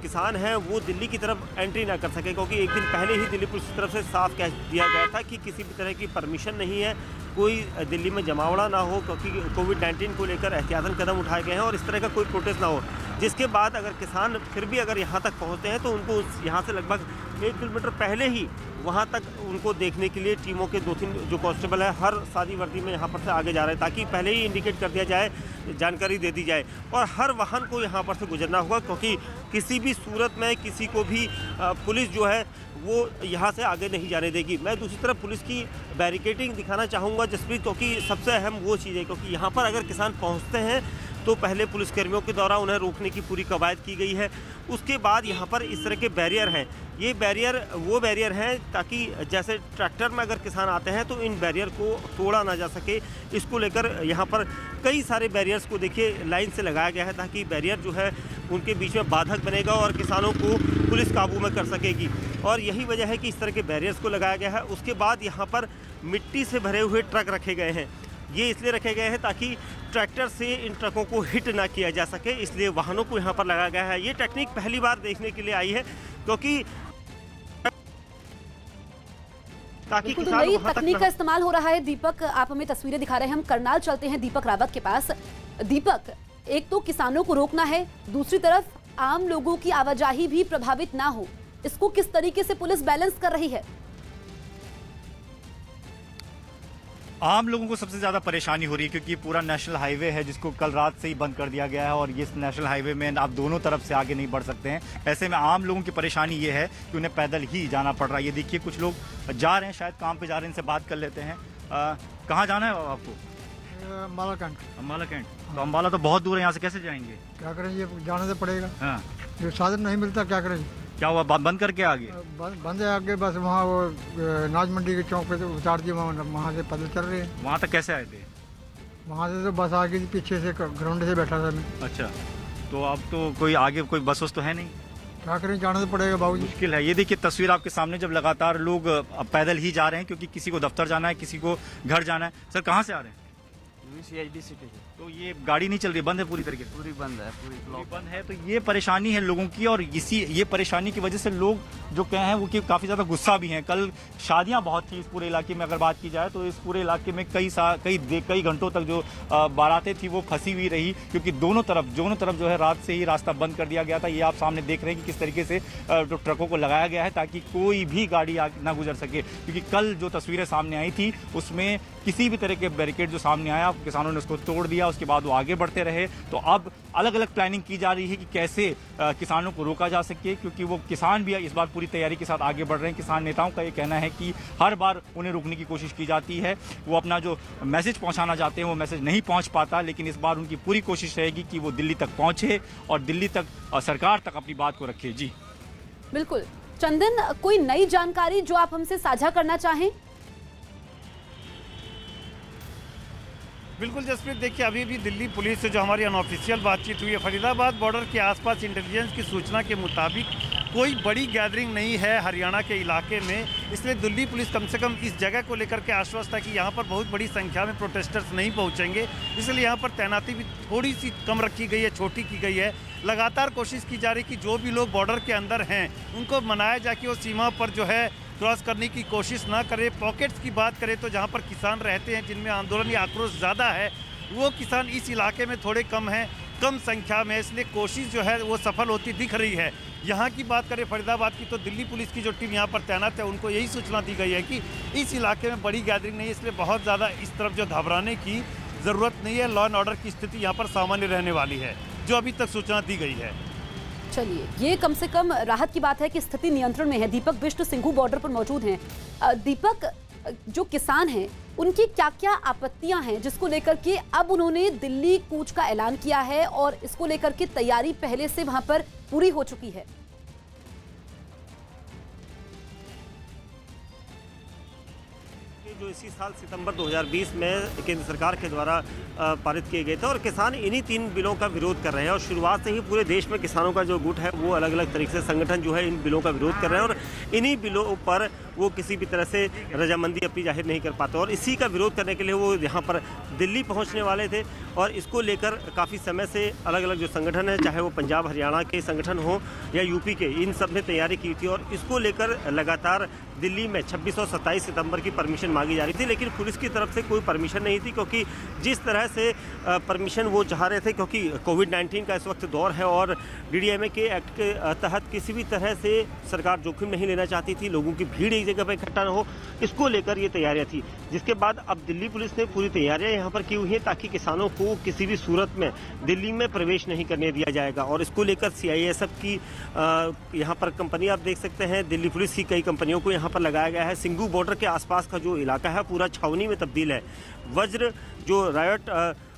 किसान हैं वो दिल्ली की तरफ एंट्री ना कर सके। क्योंकि एक दिन पहले ही दिल्ली पुलिस की तरफ से साफ कह दिया गया था कि किसी भी तरह की परमिशन नहीं है, कोई दिल्ली में जमावड़ा ना हो, क्योंकि कोविड-19 को लेकर एहतियातन कदम उठाए गए हैं और इस तरह का कोई प्रोटेस्ट ना हो। जिसके बाद अगर किसान फिर भी अगर यहाँ तक पहुँचते हैं तो उनको यहाँ से लगभग 1 किलोमीटर पहले ही वहाँ तक उनको देखने के लिए टीमों के 2-3 जो कांस्टेबल है हर सादी वर्दी में यहाँ पर से आगे जा रहे हैं, ताकि पहले ही इंडिकेट कर दिया जाए, जानकारी दे दी जाए। और हर वाहन को यहाँ पर से गुजरना होगा, क्योंकि किसी भी सूरत में किसी को भी पुलिस जो है वो यहाँ से आगे नहीं जाने देगी। मैं दूसरी तरफ पुलिस की बैरिकेडिंग दिखाना चाहूँगा जसप्रीत, क्योंकि सबसे अहम वो चीज़ है, क्योंकि यहाँ पर अगर किसान पहुँचते हैं तो पहले पुलिसकर्मियों के द्वारा उन्हें रोकने की पूरी कवायद की गई है। उसके बाद यहाँ पर इस तरह के बैरियर हैं। ये बैरियर वो बैरियर हैं ताकि जैसे ट्रैक्टर में अगर किसान आते हैं तो इन बैरियर को तोड़ा ना जा सके। इसको लेकर यहाँ पर कई सारे बैरियर्स को देखिए लाइन से लगाया गया है, ताकि बैरियर जो है उनके बीच में बाधक बनेगा और किसानों को पुलिस काबू में कर सकेगी। और यही वजह है कि इस तरह के बैरियर्स को लगाया गया है। उसके बाद यहाँ पर मिट्टी से भरे हुए ट्रक रखे गए हैं। ये इसलिए रखे गए हैं ताकि ट्रैक्टर से इन ट्रकों को हिट ना किया जा सके, इसलिए वाहनों को यहाँ पर लगाया गया है। ये टेक्निक पहली बार देखने के लिए आई है, क्योंकि ताकि तो नई तकनीक का इस्तेमाल हो रहा है। दीपक, आप हमें तस्वीरें दिखा रहे हैं। हम करनाल चलते हैं दीपक रावत के पास। दीपक, एक तो किसानों को रोकना है, दूसरी तरफ आम लोगों की आवाजाही भी प्रभावित ना हो, इसको किस तरीके से पुलिस बैलेंस कर रही है? आम लोगों को सबसे ज़्यादा परेशानी हो रही है, क्योंकि पूरा नेशनल हाईवे है जिसको कल रात से ही बंद कर दिया गया है और इस नेशनल हाईवे में आप दोनों तरफ से आगे नहीं बढ़ सकते हैं। ऐसे में आम लोगों की परेशानी ये है कि उन्हें पैदल ही जाना पड़ रहा है। ये देखिए कुछ लोग जा रहे हैं, शायद काम पे जा रहे हैं, इनसे बात कर लेते हैं। कहाँ जाना है आपको? अम्बाला कैंट। अम्बाला कैंट, तो अम्बाला तो बहुत दूर है, यहाँ से कैसे जाएंगे? क्या करेंगे, जाना तो पड़ेगा। हाँ, जो साधन नहीं मिलता क्या करें? क्या हुआ, बंद करके आगे? बंद है आगे, बस वहाँ वो नाज मंडी के चौक पे तो उतार दिए, वहाँ से पैदल चल रहे हैं। वहाँ तक कैसे आए थे? वहाँ से तो बस आगे पीछे से ग्राउंड से बैठा था मैं। अच्छा, तो अब तो कोई आगे कोई बस तो है नहीं, क्या करें, जाना तो पड़ेगा बाबूजी। मुश्किल है। ये देखिए तस्वीर आपके सामने, जब लगातार लोग अब पैदल ही जा रहे हैं, क्योंकि किसी को दफ्तर जाना है, किसी को घर जाना है। सर कहाँ से आ रहे हैं? CID सिटी है। तो ये गाड़ी नहीं चल रही, बंद है पूरी तरीके से? पूरी बंद है, पूरी ब्लॉक बंद है। तो ये परेशानी है लोगों की, और ये परेशानी की वजह से लोग जो कहे हैं वो कि काफ़ी ज़्यादा गुस्सा भी हैं। कल शादियां बहुत थी इस पूरे इलाके में, अगर बात की जाए तो इस पूरे इलाके में कई घंटों तक जो बारातें थी वो फंसी हुई रही, क्योंकि दोनों तरफ जो है रात से ही रास्ता बंद कर दिया गया था। ये आप सामने देख रहे हैं कि किस तरीके से जो ट्रकों को लगाया गया है ताकि कोई भी गाड़ी ना गुजर सके, क्योंकि कल जो तस्वीरें सामने आई थी उसमें किसी भी तरह के बैरिकेड जो सामने आया किसानों ने उसको तोड़ दिया, उसके बाद वो आगे बढ़ते रहे। तो अब अलग अलग प्लानिंग की जा रही है कि कैसे किसानों को रोका जा सके, क्योंकि वो किसान भी इस बार पूरी तैयारी के साथ आगे बढ़ रहे हैं। किसान नेताओं का ये कहना है कि हर बार उन्हें रोकने की कोशिश की जाती है, वो अपना जो मैसेज पहुंचाना चाहते हैं वो मैसेज नहीं पहुंच पाता, लेकिन इस बार उनकी पूरी कोशिश रहेगी कि वो दिल्ली तक पहुंचे और दिल्ली तक सरकार तक अपनी बात को रखे। जी बिल्कुल चंदन, कोई नई जानकारी जो आप हमसे साझा करना चाहें? बिल्कुल जसप्रीत, देखिए अभी भी दिल्ली पुलिस से जो हमारी अनऑफिशियल बातचीत हुई है, फरीदाबाद बॉर्डर के आसपास इंटेलिजेंस की सूचना के मुताबिक कोई बड़ी गैदरिंग नहीं है हरियाणा के इलाके में, इसलिए दिल्ली पुलिस कम से कम इस जगह को लेकर के आश्वस्त है कि यहाँ पर बहुत बड़ी संख्या में प्रोटेस्टर्स नहीं पहुँचेंगे, इसलिए यहाँ पर तैनाती भी थोड़ी सी कम रखी गई है, छोटी की गई है। लगातार कोशिश की जा रही कि जो भी लोग बॉर्डर के अंदर हैं उनको मनाया जाए कि वो सीमा पर जो है क्रॉस करने की कोशिश ना करें। पॉकेट्स की बात करें तो जहाँ पर किसान रहते हैं जिनमें आंदोलन या आक्रोश ज़्यादा है, वो किसान इस इलाके में थोड़े कम हैं, कम संख्या में, इसलिए कोशिश जो है वो सफल होती दिख रही है। यहाँ की बात करें फरीदाबाद की, तो दिल्ली पुलिस की जो टीम यहाँ पर तैनात है उनको यही सूचना दी गई है कि इस इलाके में बड़ी गैदरिंग नहीं है, इसलिए बहुत ज़्यादा इस तरफ जो घबराने की ज़रूरत नहीं है। लॉ एंड ऑर्डर की स्थिति यहाँ पर सामान्य रहने वाली है, जो अभी तक सूचना दी गई है। चलिए, ये कम से कम राहत की बात है कि स्थिति नियंत्रण में है। दीपक बिष्ट सिंघू बॉर्डर पर मौजूद हैं। दीपक, जो किसान हैं उनकी क्या क्या आपत्तियां हैं जिसको लेकर के अब उन्होंने दिल्ली कूच का ऐलान किया है और इसको लेकर के तैयारी पहले से वहां पर पूरी हो चुकी है? जो इसी साल सितंबर 2020 में केंद्र सरकार के द्वारा पारित किए गए थे और किसान इन्हीं 3 बिलों का विरोध कर रहे हैं, और शुरुआत से ही पूरे देश में किसानों का जो गुट है वो अलग अलग तरीके से संगठन जो है इन बिलों का विरोध कर रहे हैं, और इन्हीं बिलों पर वो किसी भी तरह से रजामंदी अपनी जाहिर नहीं कर पाते, और इसी का विरोध करने के लिए वो यहाँ पर दिल्ली पहुँचने वाले थे। और इसको लेकर काफ़ी समय से अलग अलग जो संगठन है, चाहे वो पंजाब हरियाणा के संगठन हो या यूपी के, इन सब ने तैयारी की थी, और इसको लेकर लगातार दिल्ली में 26 और 27 सितंबर की परमिशन मांगी जा रही थी, लेकिन पुलिस की तरफ से कोई परमिशन नहीं थी, क्योंकि जिस तरह से परमिशन वो चाह रहे थे, क्योंकि कोविड-19 का इस वक्त दौर है और DDMA के एक्ट के तहत किसी भी तरह से सरकार जोखिम नहीं लेना चाहती थी, लोगों की भीड़ एक जगह पर इकट्ठा न हो, इसको लेकर ये तैयारियां थी। जिसके बाद अब दिल्ली पुलिस ने पूरी तैयारियां यहाँ पर की हुई है ताकि किसानों को किसी भी सूरत में दिल्ली में प्रवेश नहीं करने दिया जाएगा, और इसको लेकर CISF की यहाँ पर कंपनी आप देख सकते हैं, दिल्ली पुलिस की कई कंपनियों को यहाँ पर लगाया गया है। सिंघू बॉर्डर के आसपास का जो इलाका है पूरा छावनी में तब्दील है। वज्र जो रायट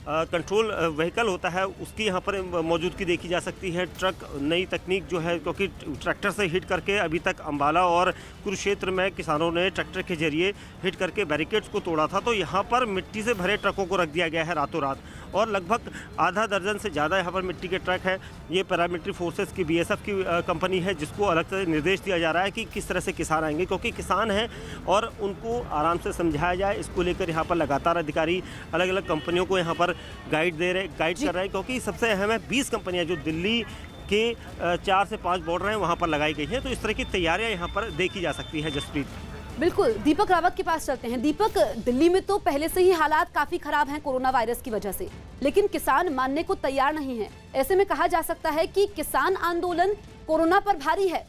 कंट्रोल व्हीकल होता है उसकी यहाँ पर मौजूदगी देखी जा सकती है। ट्रक नई तकनीक जो है, क्योंकि ट्रैक्टर से हिट करके अभी तक अंबाला और कुरुक्षेत्र में किसानों ने ट्रैक्टर के जरिए हिट करके बैरिकेड्स को तोड़ा था, तो यहाँ पर मिट्टी से भरे ट्रकों को रख दिया गया है रातों रात, और लगभग आधा दर्जन से ज़्यादा यहाँ पर मिट्टी के ट्रक है। ये पैरामिलिट्री फोर्सेस की BSF की कंपनी है, जिसको अलग से निर्देश दिया जा रहा है कि किस तरह से किसान आएंगे, क्योंकि किसान हैं और उनको आराम से समझाया जाए। इसको लेकर यहाँ पर लगातार अधिकारी अलग अलग कंपनियों को यहाँ पर गाइड कर रहे हैं, क्योंकि सबसे अहम है 20 कंपनियां जो दिल्ली के 4 से 5 बॉर्डर हैं वहां पर लगाई गई हैं, तो इस तरह की तैयारियां यहां पर देखी जा सकती है। जसप्रीत, बिल्कुल, दीपक रावत के पास चलते हैं। दीपक, दिल्ली में तो पहले से ही हालात काफी खराब हैं कोरोना वायरस की वजह से, लेकिन किसान मानने को तैयार नहीं है। ऐसे में कहा जा सकता है कि किसान आंदोलन कोरोना पर भारी है।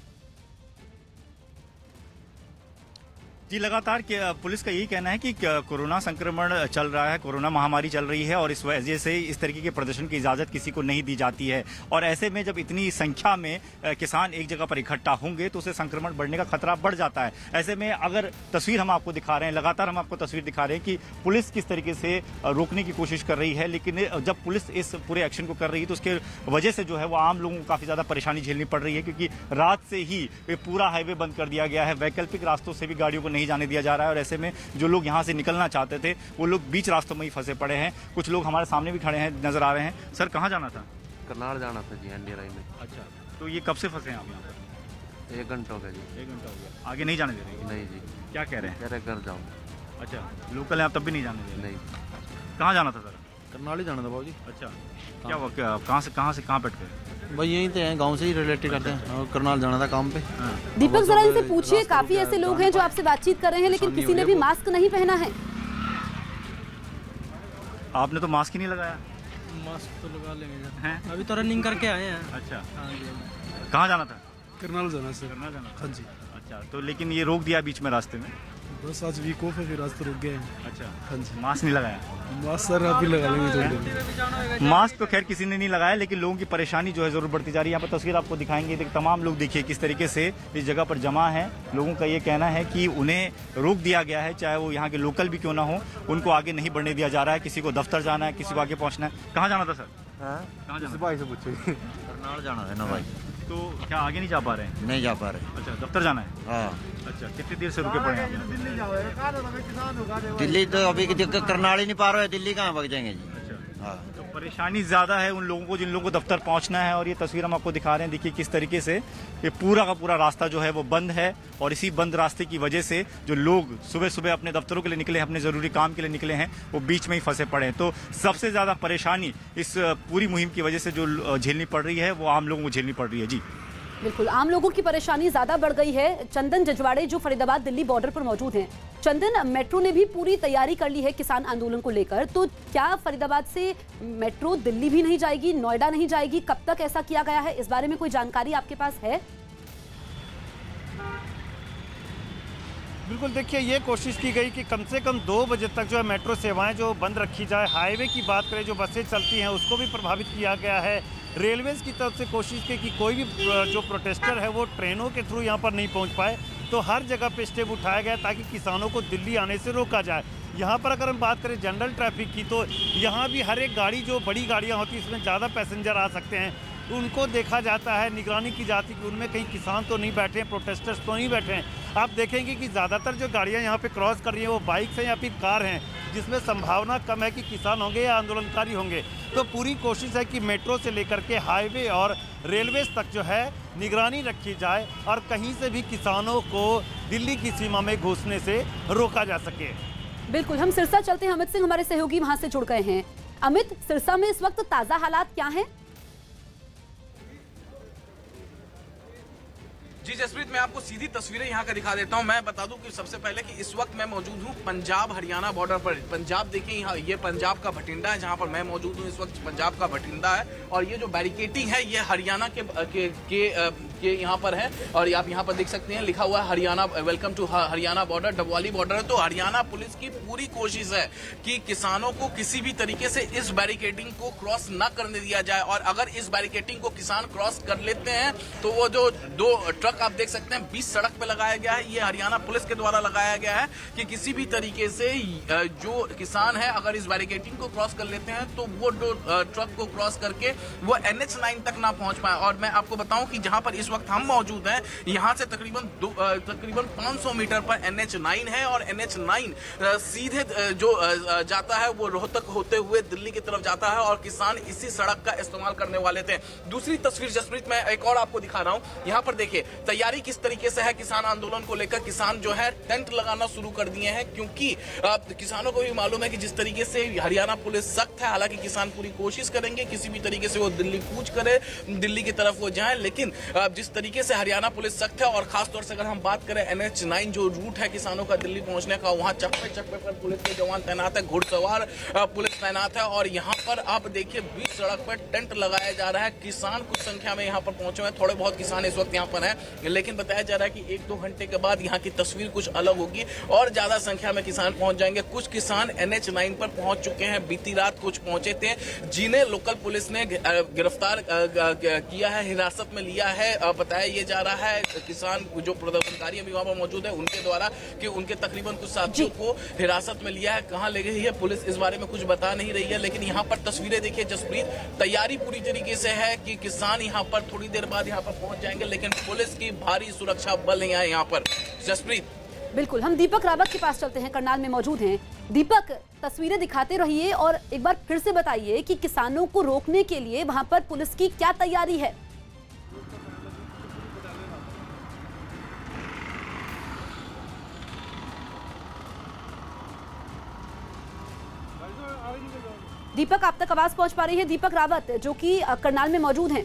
जी, लगातार पुलिस का यही कहना है कि कोरोना संक्रमण चल रहा है, कोरोना महामारी चल रही है, और इस वजह से इस तरीके के प्रदर्शन की इजाज़त किसी को नहीं दी जाती है। और ऐसे में जब इतनी संख्या में किसान एक जगह पर इकट्ठा होंगे तो उससे संक्रमण बढ़ने का खतरा बढ़ जाता है। ऐसे में अगर तस्वीर हम आपको दिखा रहे हैं, लगातार हम आपको तस्वीर दिखा रहे हैं कि पुलिस किस तरीके से रोकने की कोशिश कर रही है, लेकिन जब पुलिस इस पूरे एक्शन को कर रही है तो उसके वजह से जो है वो आम लोगों को काफ़ी ज़्यादा परेशानी झेलनी पड़ रही है, क्योंकि रात से ही पूरा हाईवे बंद कर दिया गया है, वैकल्पिक रास्तों से भी गाड़ियों को नहीं जाने दिया जा रहा है, और ऐसे में जो लोग यहां से निकलना चाहते थे वो लोग बीच रास्तों में ही फंसे पड़े हैं। कुछ लोग हमारे सामने भी खड़े हैं, नजर आ रहे हैं। सर, कहां जाना था? करनाल जाना था जी, NDRI में। अच्छा, तो ये कब से फंसे हैं आप यहाँ पर? 1 घंटा हो गया जी। 1 घंटा हो गया। आगे नहीं जाने दे रहे? नहीं जी। क्या कह रहे हैं? कह रहे घर जाओ। अच्छा, लोकल है आप तब भी नहीं जाने दे रहे? नहीं। कहाँ जाना था सर? करनाल ही जाना था बाबू जी। अच्छा, क्या हुआ, कहाँ से कहाँ बैठ गए? भाई यहीं तो हैं, गांव से ही रिलेटेड करते हैं और करनाल जाना था काम पे। दीपक जरा इनसे पूछिए, काफी ऐसे लोग हैं जो आपसे बातचीत कर रहे हैं लेकिन किसी ने भी मास्क नहीं पहना है। आपने तो मास्क ही नहीं लगाया। मास्क तो लगा लेंगे हैं? अभी तो रनिंग करके आए हैं। अच्छा, हाँ जी। कहाँ जाना था? करनाल जाना सर। करनाल जाना? हाँ जी। अच्छा, तो लेकिन ये रोक दिया बीच में रास्ते में? बस आज वीक ऑफ है, फिर आज तो रुक गए हैं। अच्छा, हाँ जी। मास्क नहीं लगाया? मास्क सर अभी लगा लेंगे थोड़ी देर। मास्क तो खैर किसी ने नहीं लगाया, लेकिन लोगों की परेशानी जो है जरूर बढ़ती जा रही है। यहाँ पर तस्वीर आपको दिखाएंगे, तमाम लोग देखिए किस तरीके से इस जगह पर जमा है। लोगों का ये कहना है कि उन्हें रोक दिया गया है, चाहे वो यहाँ के लोकल भी क्यों ना हो, उनको आगे नहीं बढ़ने दिया जा रहा है। किसी को दफ्तर जाना है, किसी को आगे पहुँचना है। कहाँ जाना था सर? कहाँ जाना? भाई से पूछो। करनाल जाना था ना भाई। तो क्या आगे नहीं जा पा रहे हैं? नहीं जा पा रहे। अच्छा, दफ्तर जाना है? हाँ। अच्छा, कितनी देर से रुके पड़े हैं? दिल्ली तो अभी करनाल ही नहीं पा रहे, दिल्ली कहाँ भाग जाएंगे जी। हाँ, तो परेशानी ज़्यादा है उन लोगों को जिन लोगों को दफ्तर पहुंचना है। और ये तस्वीर हम आपको दिखा रहे हैं, देखिए किस तरीके से ये पूरा का पूरा रास्ता जो है वो बंद है। और इसी बंद रास्ते की वजह से जो लोग सुबह सुबह अपने दफ्तरों के लिए निकले हैं, अपने ज़रूरी काम के लिए निकले हैं, वो बीच में ही फंसे पड़े हैं। तो सबसे ज़्यादा परेशानी इस पूरी मुहिम की वजह से जो झेलनी पड़ रही है वो आम लोगों को झेलनी पड़ रही है। जी बिल्कुल, आम लोगों की परेशानी ज्यादा बढ़ गई है। चंदन जजवाड़े जो फरीदाबाद दिल्ली बॉर्डर पर मौजूद हैं। चंदन, मेट्रो ने भी पूरी तैयारी कर ली है किसान आंदोलन को लेकर, तो क्या फरीदाबाद से मेट्रो दिल्ली भी नहीं जाएगी, नोएडा नहीं जाएगी? कब तक ऐसा किया गया है, इस बारे में कोई जानकारी आपके पास है? बिल्कुल, देखिए ये कोशिश की गई कि कम से कम 2 बजे तक जो है मेट्रो सेवाएं जो बंद रखी जाए। हाईवे की बात करें, जो बसें चलती हैं उसको भी प्रभावित किया गया है। रेलवेज़ की तरफ से कोशिश की कि कोई भी जो प्रोटेस्टर है वो ट्रेनों के थ्रू यहाँ पर नहीं पहुँच पाए। तो हर जगह पे स्टेप उठाया गया ताकि किसानों को दिल्ली आने से रोका जाए। यहाँ पर अगर हम बात करें जनरल ट्रैफिक की, तो यहाँ भी हर एक गाड़ी, जो बड़ी गाड़ियाँ होती हैं, इसमें ज़्यादा पैसेंजर आ सकते हैं, उनको देखा जाता है, निगरानी की जाती है कि उनमें कहीं किसान तो नहीं बैठे हैं, प्रोटेस्टर्स तो नहीं बैठे हैं। आप देखेंगे कि ज़्यादातर जो गाड़ियाँ यहाँ पे क्रॉस कर रही हैं वो बाइक्स हैं या फिर कार हैं, जिसमें संभावना कम है कि किसान होंगे या आंदोलनकारी होंगे। तो पूरी कोशिश है कि मेट्रो से लेकर के हाईवे और रेलवेज तक जो है निगरानी रखी जाए और कहीं से भी किसानों को दिल्ली की सीमा में घुसने से रोका जा सके। बिल्कुल, हम सिरसा चलते हैं। अमित सिंह हमारे सहयोगी वहां से जुड़ गए हैं। अमित, सिरसा में इस वक्त ताजा हालात क्या हैं? जी जसप्रीत, मैं आपको सीधी तस्वीरें यहाँ का दिखा देता हूँ। मैं बता दूं कि सबसे पहले कि इस वक्त मैं मौजूद हूँ पंजाब हरियाणा बॉर्डर पर। पंजाब देखिए, यहाँ ये पंजाब का भटिंडा है जहाँ पर मैं मौजूद हूँ। इस वक्त पंजाब का भटिंडा है और ये जो बैरिकेटिंग है ये हरियाणा के यहाँ पर है। और आप यहाँ पर देख सकते हैं लिखा हुआ है Haryana, welcome to Haryana border, Dabwali border है। तो हरियाणा पुलिस की पूरी कोशिश है कि किसानों को किसी भी तरीके से इस बैरिकेटिंग को क्रॉस न करने दिया जाए। और अगर इस बैरिकेटिंग को किसान क्रॉस कर लेते हैं तो वो जो 2 ट्रक आप देख सकते हैं 20 सड़क पे लगाया गया है, ये हरियाणा पुलिस के द्वारा लगाया गया है कि किसी भी तरीके से जो किसान है अगर इस बैरिकेटिंग को क्रॉस कर लेते हैं तो वो 2 ट्रक को क्रॉस करके वो NH9 तक ना पहुंच पाए। और मैं आपको बताऊं कि जहां पर इस वक्त हम मौजूद हैं, यहां से तकरीबन 500 मीटर पर NH9 है और NH9 सीधे जो जाता है वो रोहतक होते हुए दिल्ली की तरफ जाता है और किसान इसी सड़क का इस्तेमाल करने वाले थे। दूसरी तस्वीर जसप्रीत मैं एक और आपको दिखा रहा हूं। यहाँ पर देखिए तैयारी किस तरीके से है किसान आंदोलन को लेकर। किसान जो है टेंट लगाना शुरू कर दिए हैं क्योंकि किसानों को भी मालूम है कि जिस तरीके से हरियाणा पुलिस सख्त है। हालांकि किसान पूरी कोशिश करेंगे किसी भी तरीके से वो दिल्ली कूच करे, दिल्ली की तरफ वो जाए, लेकिन जिस तरीके से हरियाणा पुलिस सख्त है और खासतौर से अगर हम बात करें NH9 जो रूट है किसानों का दिल्ली पहुंचने का, वहां चप्पे पर पुलिस के जवान तैनात है, घुड़सवार पुलिस तैनात है। और यहाँ पर आप देखिए 20 सड़क पर टेंट लगाया जा रहा है। किसान कुछ संख्या में यहाँ पर पहुंचे हुए हैं, थोड़े बहुत किसान इस वक्त यहाँ पर हैं, लेकिन बताया जा रहा है कि 1-2 घंटे के बाद यहाँ की तस्वीर कुछ अलग होगी और ज्यादा संख्या में किसान पहुंच जाएंगे। कुछ किसान NH9 पर पहुंच चुके हैं, बीती रात कुछ पहुंचे थे जिन्हें लोकल पुलिस ने गिरफ्तार किया है, हिरासत में लिया है। बताया ये जा रहा है किसान जो प्रदर्शनकारी अभी वहां पर मौजूद है उनके द्वारा कि उनके तकरीबन कुछ साथियों को हिरासत में लिया है। कहाँ ले गई है पुलिस इस बारे में कुछ बता नहीं रही है, लेकिन यहाँ पर तस्वीरें देखिए जसप्रीत, तैयारी पूरी तरीके से है कि किसान यहाँ पर थोड़ी देर बाद यहाँ पर पहुंच जाएंगे, लेकिन पुलिस की भारी सुरक्षा बल है यहाँ पर। जसप्रीत, बिल्कुल, हम दीपक रावत के पास चलते हैं, करनाल में मौजूद हैं। दीपक, तस्वीरें दिखाते रहिए और एक बार फिर से बताइए कि किसानों को रोकने के लिए वहां पर पुलिस की क्या तैयारी है? दीपक, आप तक आवाज पहुंच पा रही है? दीपक रावत जो कि करनाल में मौजूद हैं।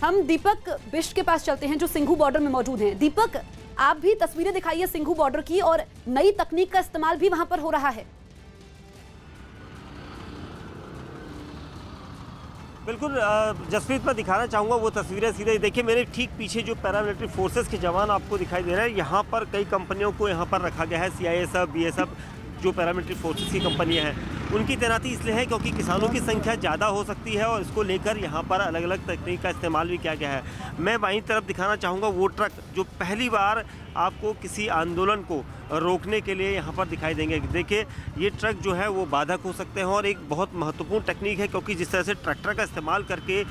हम दीपक बिष्ट के पास चलते हैं जो सिंघू बॉर्डर में मौजूद हैं। दीपक, आप भी तस्वीरें दिखाइए सिंघू बॉर्डर की, और नई तकनीक का इस्तेमाल भी वहां पर हो रहा है। बिल्कुल जसप्रीत, मैं दिखाना चाहूँगा वो तस्वीरें सीधे देखिए मेरे ठीक पीछे जो पैरामिलिट्री फोर्सेस के जवान आपको दिखाई दे रहे हैं। यहाँ पर कई कंपनियों को यहाँ पर रखा गया है। CISF, BSF जो पैरामिलिट्री फोर्सेस की कंपनियाँ हैं उनकी तैनाती इसलिए है क्योंकि किसानों की संख्या ज़्यादा हो सकती है और इसको लेकर यहाँ पर अलग अलग तकनीक का इस्तेमाल भी किया गया है। मैं बाईं तरफ दिखाना चाहूँगा वो ट्रक जो पहली बार आपको किसी आंदोलन को रोकने के लिए यहाँ पर दिखाई देंगे। देखिए ये ट्रक जो है वो बाधक हो सकते हैं और एक बहुत महत्वपूर्ण टेक्निक है क्योंकि जिस तरह से ट्रैक्टर का इस्तेमाल करके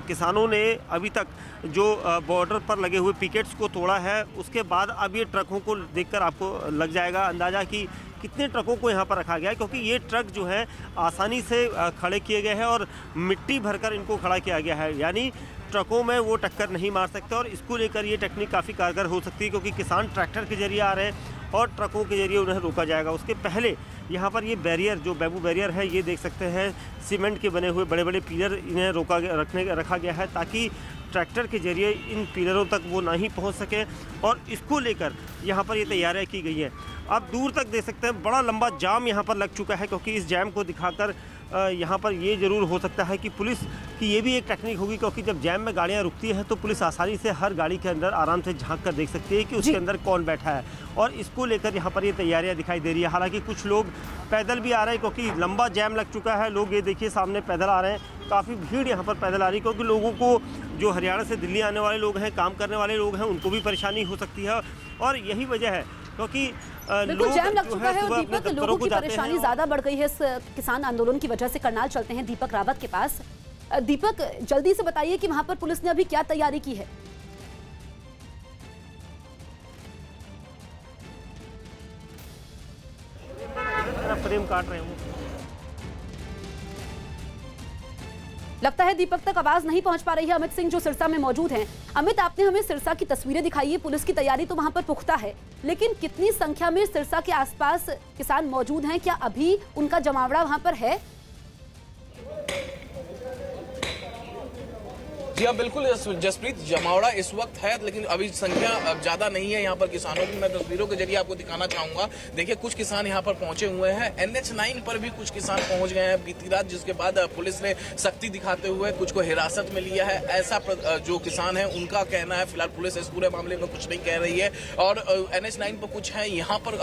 किसानों ने अभी तक जो बॉर्डर पर लगे हुए पिकेट्स को तोड़ा है, उसके बाद अब ये ट्रकों को देखकर आपको लग जाएगा अंदाज़ा कि कितने ट्रकों को यहाँ पर रखा गया है, क्योंकि ये ट्रक जो है आसानी से खड़े किए गए हैं और मिट्टी भरकर इनको खड़ा किया गया है, यानी ट्रकों में वो टक्कर नहीं मार सकते। और इसको लेकर ये टेक्निक काफ़ी कारगर हो सकती है क्योंकि किसान ट्रैक्टर के जरिए आ रहे हैं और ट्रकों के जरिए उन्हें रोका जाएगा। उसके पहले यहाँ पर ये बैरियर जो बैम्बू बैरियर है, ये देख सकते हैं सीमेंट के बने हुए बड़े बड़े पिलर इन्हें रखा गया है ताकि ट्रैक्टर के जरिए इन पिलरों तक वो नहीं पहुँच सके, और इसको लेकर यहाँ पर ये तैयारियाँ की गई हैं। आप दूर तक देख सकते हैं बड़ा लंबा जाम यहाँ पर लग चुका है क्योंकि इस जैम को दिखाकर यहाँ पर ये ज़रूर हो सकता है कि पुलिस की ये भी एक टेक्निक होगी क्योंकि जब जैम में गाड़ियाँ रुकती हैं तो पुलिस आसानी से हर गाड़ी के अंदर आराम से झांक कर देख सकती है कि उसके अंदर कौन बैठा है, और इसको लेकर यहाँ पर ये तैयारियाँ दिखाई दे रही है। हालांकि कुछ लोग पैदल भी आ रहे हैं क्योंकि लंबा जैम लग चुका है। लोग ये देखिए सामने पैदल आ रहे हैं, काफ़ी भीड़ यहाँ पर पैदल आ रही है क्योंकि लोगों को जो हरियाणा से दिल्ली आने वाले लोग हैं, काम करने वाले लोग हैं, उनको भी परेशानी हो सकती है और यही वजह है क्योंकि बिल्कुल जैम लग चुका है। और दीपक, लोगों की परेशानी ज्यादा बढ़ गई है इस किसान आंदोलन की वजह से। करनाल चलते हैं दीपक रावत के पास। दीपक, जल्दी से बताइए कि वहां पर पुलिस ने अभी क्या तैयारी की है? फ्रेम काट रहे हूँ। लगता है दीपक तक आवाज नहीं पहुंच पा रही है। अमित सिंह जो सिरसा में मौजूद हैं। अमित, आपने हमें सिरसा की तस्वीरें दिखाई है। पुलिस की तैयारी तो वहां पर पुख्ता है, लेकिन कितनी संख्या में सिरसा के आसपास किसान मौजूद हैं? क्या अभी उनका जमावड़ा वहां पर है? जी हाँ, बिल्कुल जसप्रीत, जमावड़ा इस वक्त है लेकिन अभी संख्या ज्यादा नहीं है यहाँ पर किसानों की। मैं तस्वीरों के जरिए आपको दिखाना चाहूंगा। देखिए कुछ किसान यहाँ पर पहुंचे हुए हैं। NH9 पर भी कुछ किसान पहुंच गए हैं बीती रात, जिसके बाद पुलिस ने सख्ती दिखाते हुए कुछ को हिरासत में लिया है। ऐसा जो किसान है उनका कहना है। फिलहाल पुलिस इस पूरे मामले में कुछ नहीं कह रही है और NH9 पर कुछ है, यहाँ पर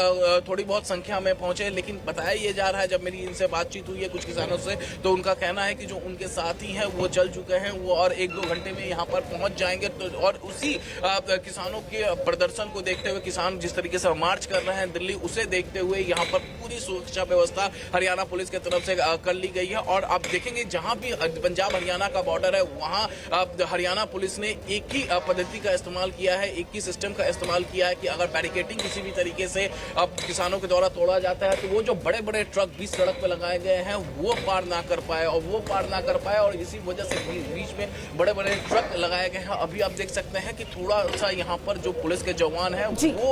थोड़ी बहुत संख्या में पहुंचे, लेकिन बताया ये जा रहा है, जब मेरी इनसे बातचीत हुई है कुछ किसानों से, तो उनका कहना है कि जो उनके साथी हैं वो चल चुके हैं, वो और 1-2 घंटे में यहाँ पर पहुंच जाएंगे। तो और उसी किसानों के प्रदर्शन को देखते हुए, किसान जिस तरीके से मार्च कर रहे हैं दिल्ली, उसे देखते हुए यहाँ पर पूरी सुरक्षा व्यवस्था हरियाणा पुलिस की तरफ से कर ली गई है। और आप देखेंगे जहां भी पंजाब हरियाणा का बॉर्डर है वहां हरियाणा पुलिस ने एक ही पद्धति का इस्तेमाल किया है, एक ही सिस्टम का इस्तेमाल किया है कि अगर बैरिकेडिंग किसी भी तरीके से किसानों के द्वारा तोड़ा जाता है तो वो जो बड़े बड़े ट्रक बीच सड़क पर लगाए गए हैं वो पार ना कर पाए और इसी वजह से बीच में बड़े बड़े ट्रक लगाए गए हैं। अभी आप देख सकते हैं कि थोड़ा सा यहाँ पर जो पुलिस के जवान हैं वो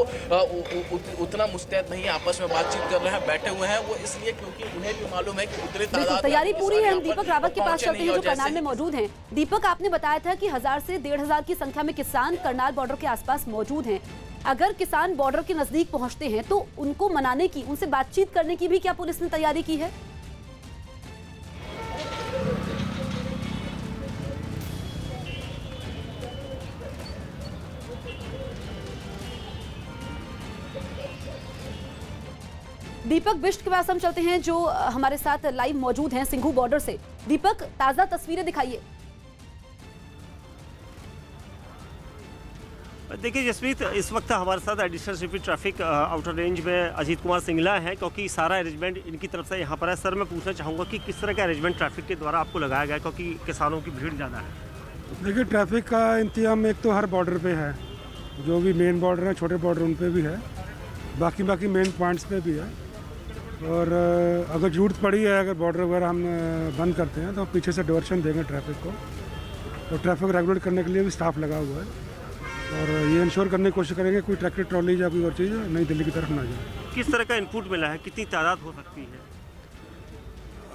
उतना मुस्तैद नहीं, आपस में बातचीत कर रहे हैं, बैठे हुए हैं। वो इसलिए क्योंकि उन्हें भी मालूम है कि उतनी तादाद तैयारी पूरी है। हम दीपक रावत के पास चलते हैं जो करनाल में मौजूद हैं। दीपक, आपने बताया था कि 1000 से 1500 की संख्या में किसान करनाल बॉर्डर के आसपास मौजूद हैं। अगर किसान बॉर्डर के नजदीक पहुंचते हैं तो उनको मनाने की, उनसे बातचीत करने की भी क्या पुलिस ने तैयारी की है? दीपक बिष्ट के पास हम चलते हैं जो हमारे साथ लाइव मौजूद हैं सिंघू बॉर्डर से। दीपक, ताजा तस्वीरें दिखाइए। देखिए जसप्रीत, इस वक्त हमारे साथ additional CP traffic outer range में अजीत कुमार सिंगला हैं क्योंकि सारा अरेंजमेंट इनकी तरफ से यहाँ पर है। सर, मैं पूछना चाहूँगा कि किस तरह का अरेंजमेंट ट्रैफिक के द्वारा आपको लगाया गया क्योंकि किसानों की भीड़ ज़्यादा है? देखिए ट्रैफिक का इंतजाम एक तो हर बॉर्डर पे है, जो भी मेन बॉर्डर है, छोटे बॉर्डर उन पे भी है, बाकी मेन पॉइंट्स पे भी है। और अगर जरूरत पड़ी है, अगर बॉर्डर वगैरह हम बंद करते हैं तो पीछे से डायवर्शन देंगे ट्रैफिक को। तो ट्रैफिक रेगुलेट करने के लिए भी स्टाफ लगा हुआ है और ये इंश्योर करने की कोशिश करेंगे कोई ट्रैक्टर ट्रॉली या कोई और चीज़ नई दिल्ली की तरफ ना जाए। किस तरह का इनपुट मिला है, कितनी तादाद हो सकती है?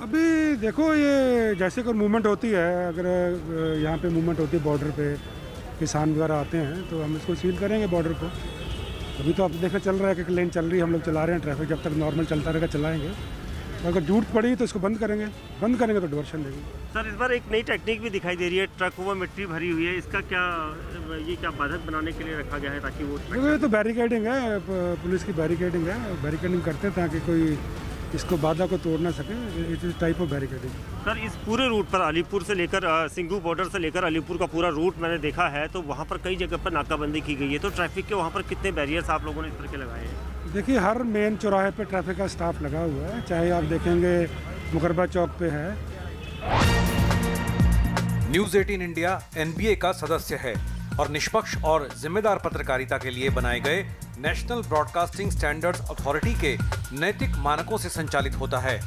अभी देखो, ये जैसे कोई मूवमेंट होती है, अगर यहाँ पे मूवमेंट होती है बॉर्डर पे, किसान वगैरह आते हैं तो हम इसको सील करेंगे बॉर्डर को। अभी तो आप देखा चल रहा है कि लेन चल रही है, हम लोग चला रहे हैं, ट्रैफिक जब तक नॉर्मल चलता रहेगा चलाएंगे। अगर जरूरत पड़ी तो इसको बंद करेंगे तो डिवर्शन देंगे। सर, इस बार एक नई टेक्निक भी दिखाई दे रही है, ट्रकों में मिट्टी भरी हुई है, इसका क्या ये क्या बाधक बनाने के लिए रखा गया है ताकि वो? ये तो बैरिकेडिंग है, पुलिस की बैरिकेडिंग है, बैरिकेडिंग करते हैं ताकि कोई इसको बाधा को तोड़ ना सके। It is type of barricading. Sir, इस पूरे रूट पर अलीपुर से लेकर सिंघू बॉर्डर से लेकर अलीपुर का पूरा रूट मैंने देखा है, तो वहाँ पर कई जगह पर नाकाबंदी की गई है, तो ट्रैफिक के वहाँ पर कितने बैरियर्स आप लोगों ने इस तरह के लगाए हैं? देखिए, हर मेन चौराहे पे ट्रैफिक का स्टाफ लगा हुआ है, चाहे आप देखेंगे मुकरबा चौक पे है। न्यूज़ 18 इंडिया NBA का सदस्य है और निष्पक्ष और जिम्मेदार पत्रकारिता के लिए बनाए गए नेशनल ब्रॉडकास्टिंग स्टैंडर्ड्स अथॉरिटी के नैतिक मानकों से संचालित होता है।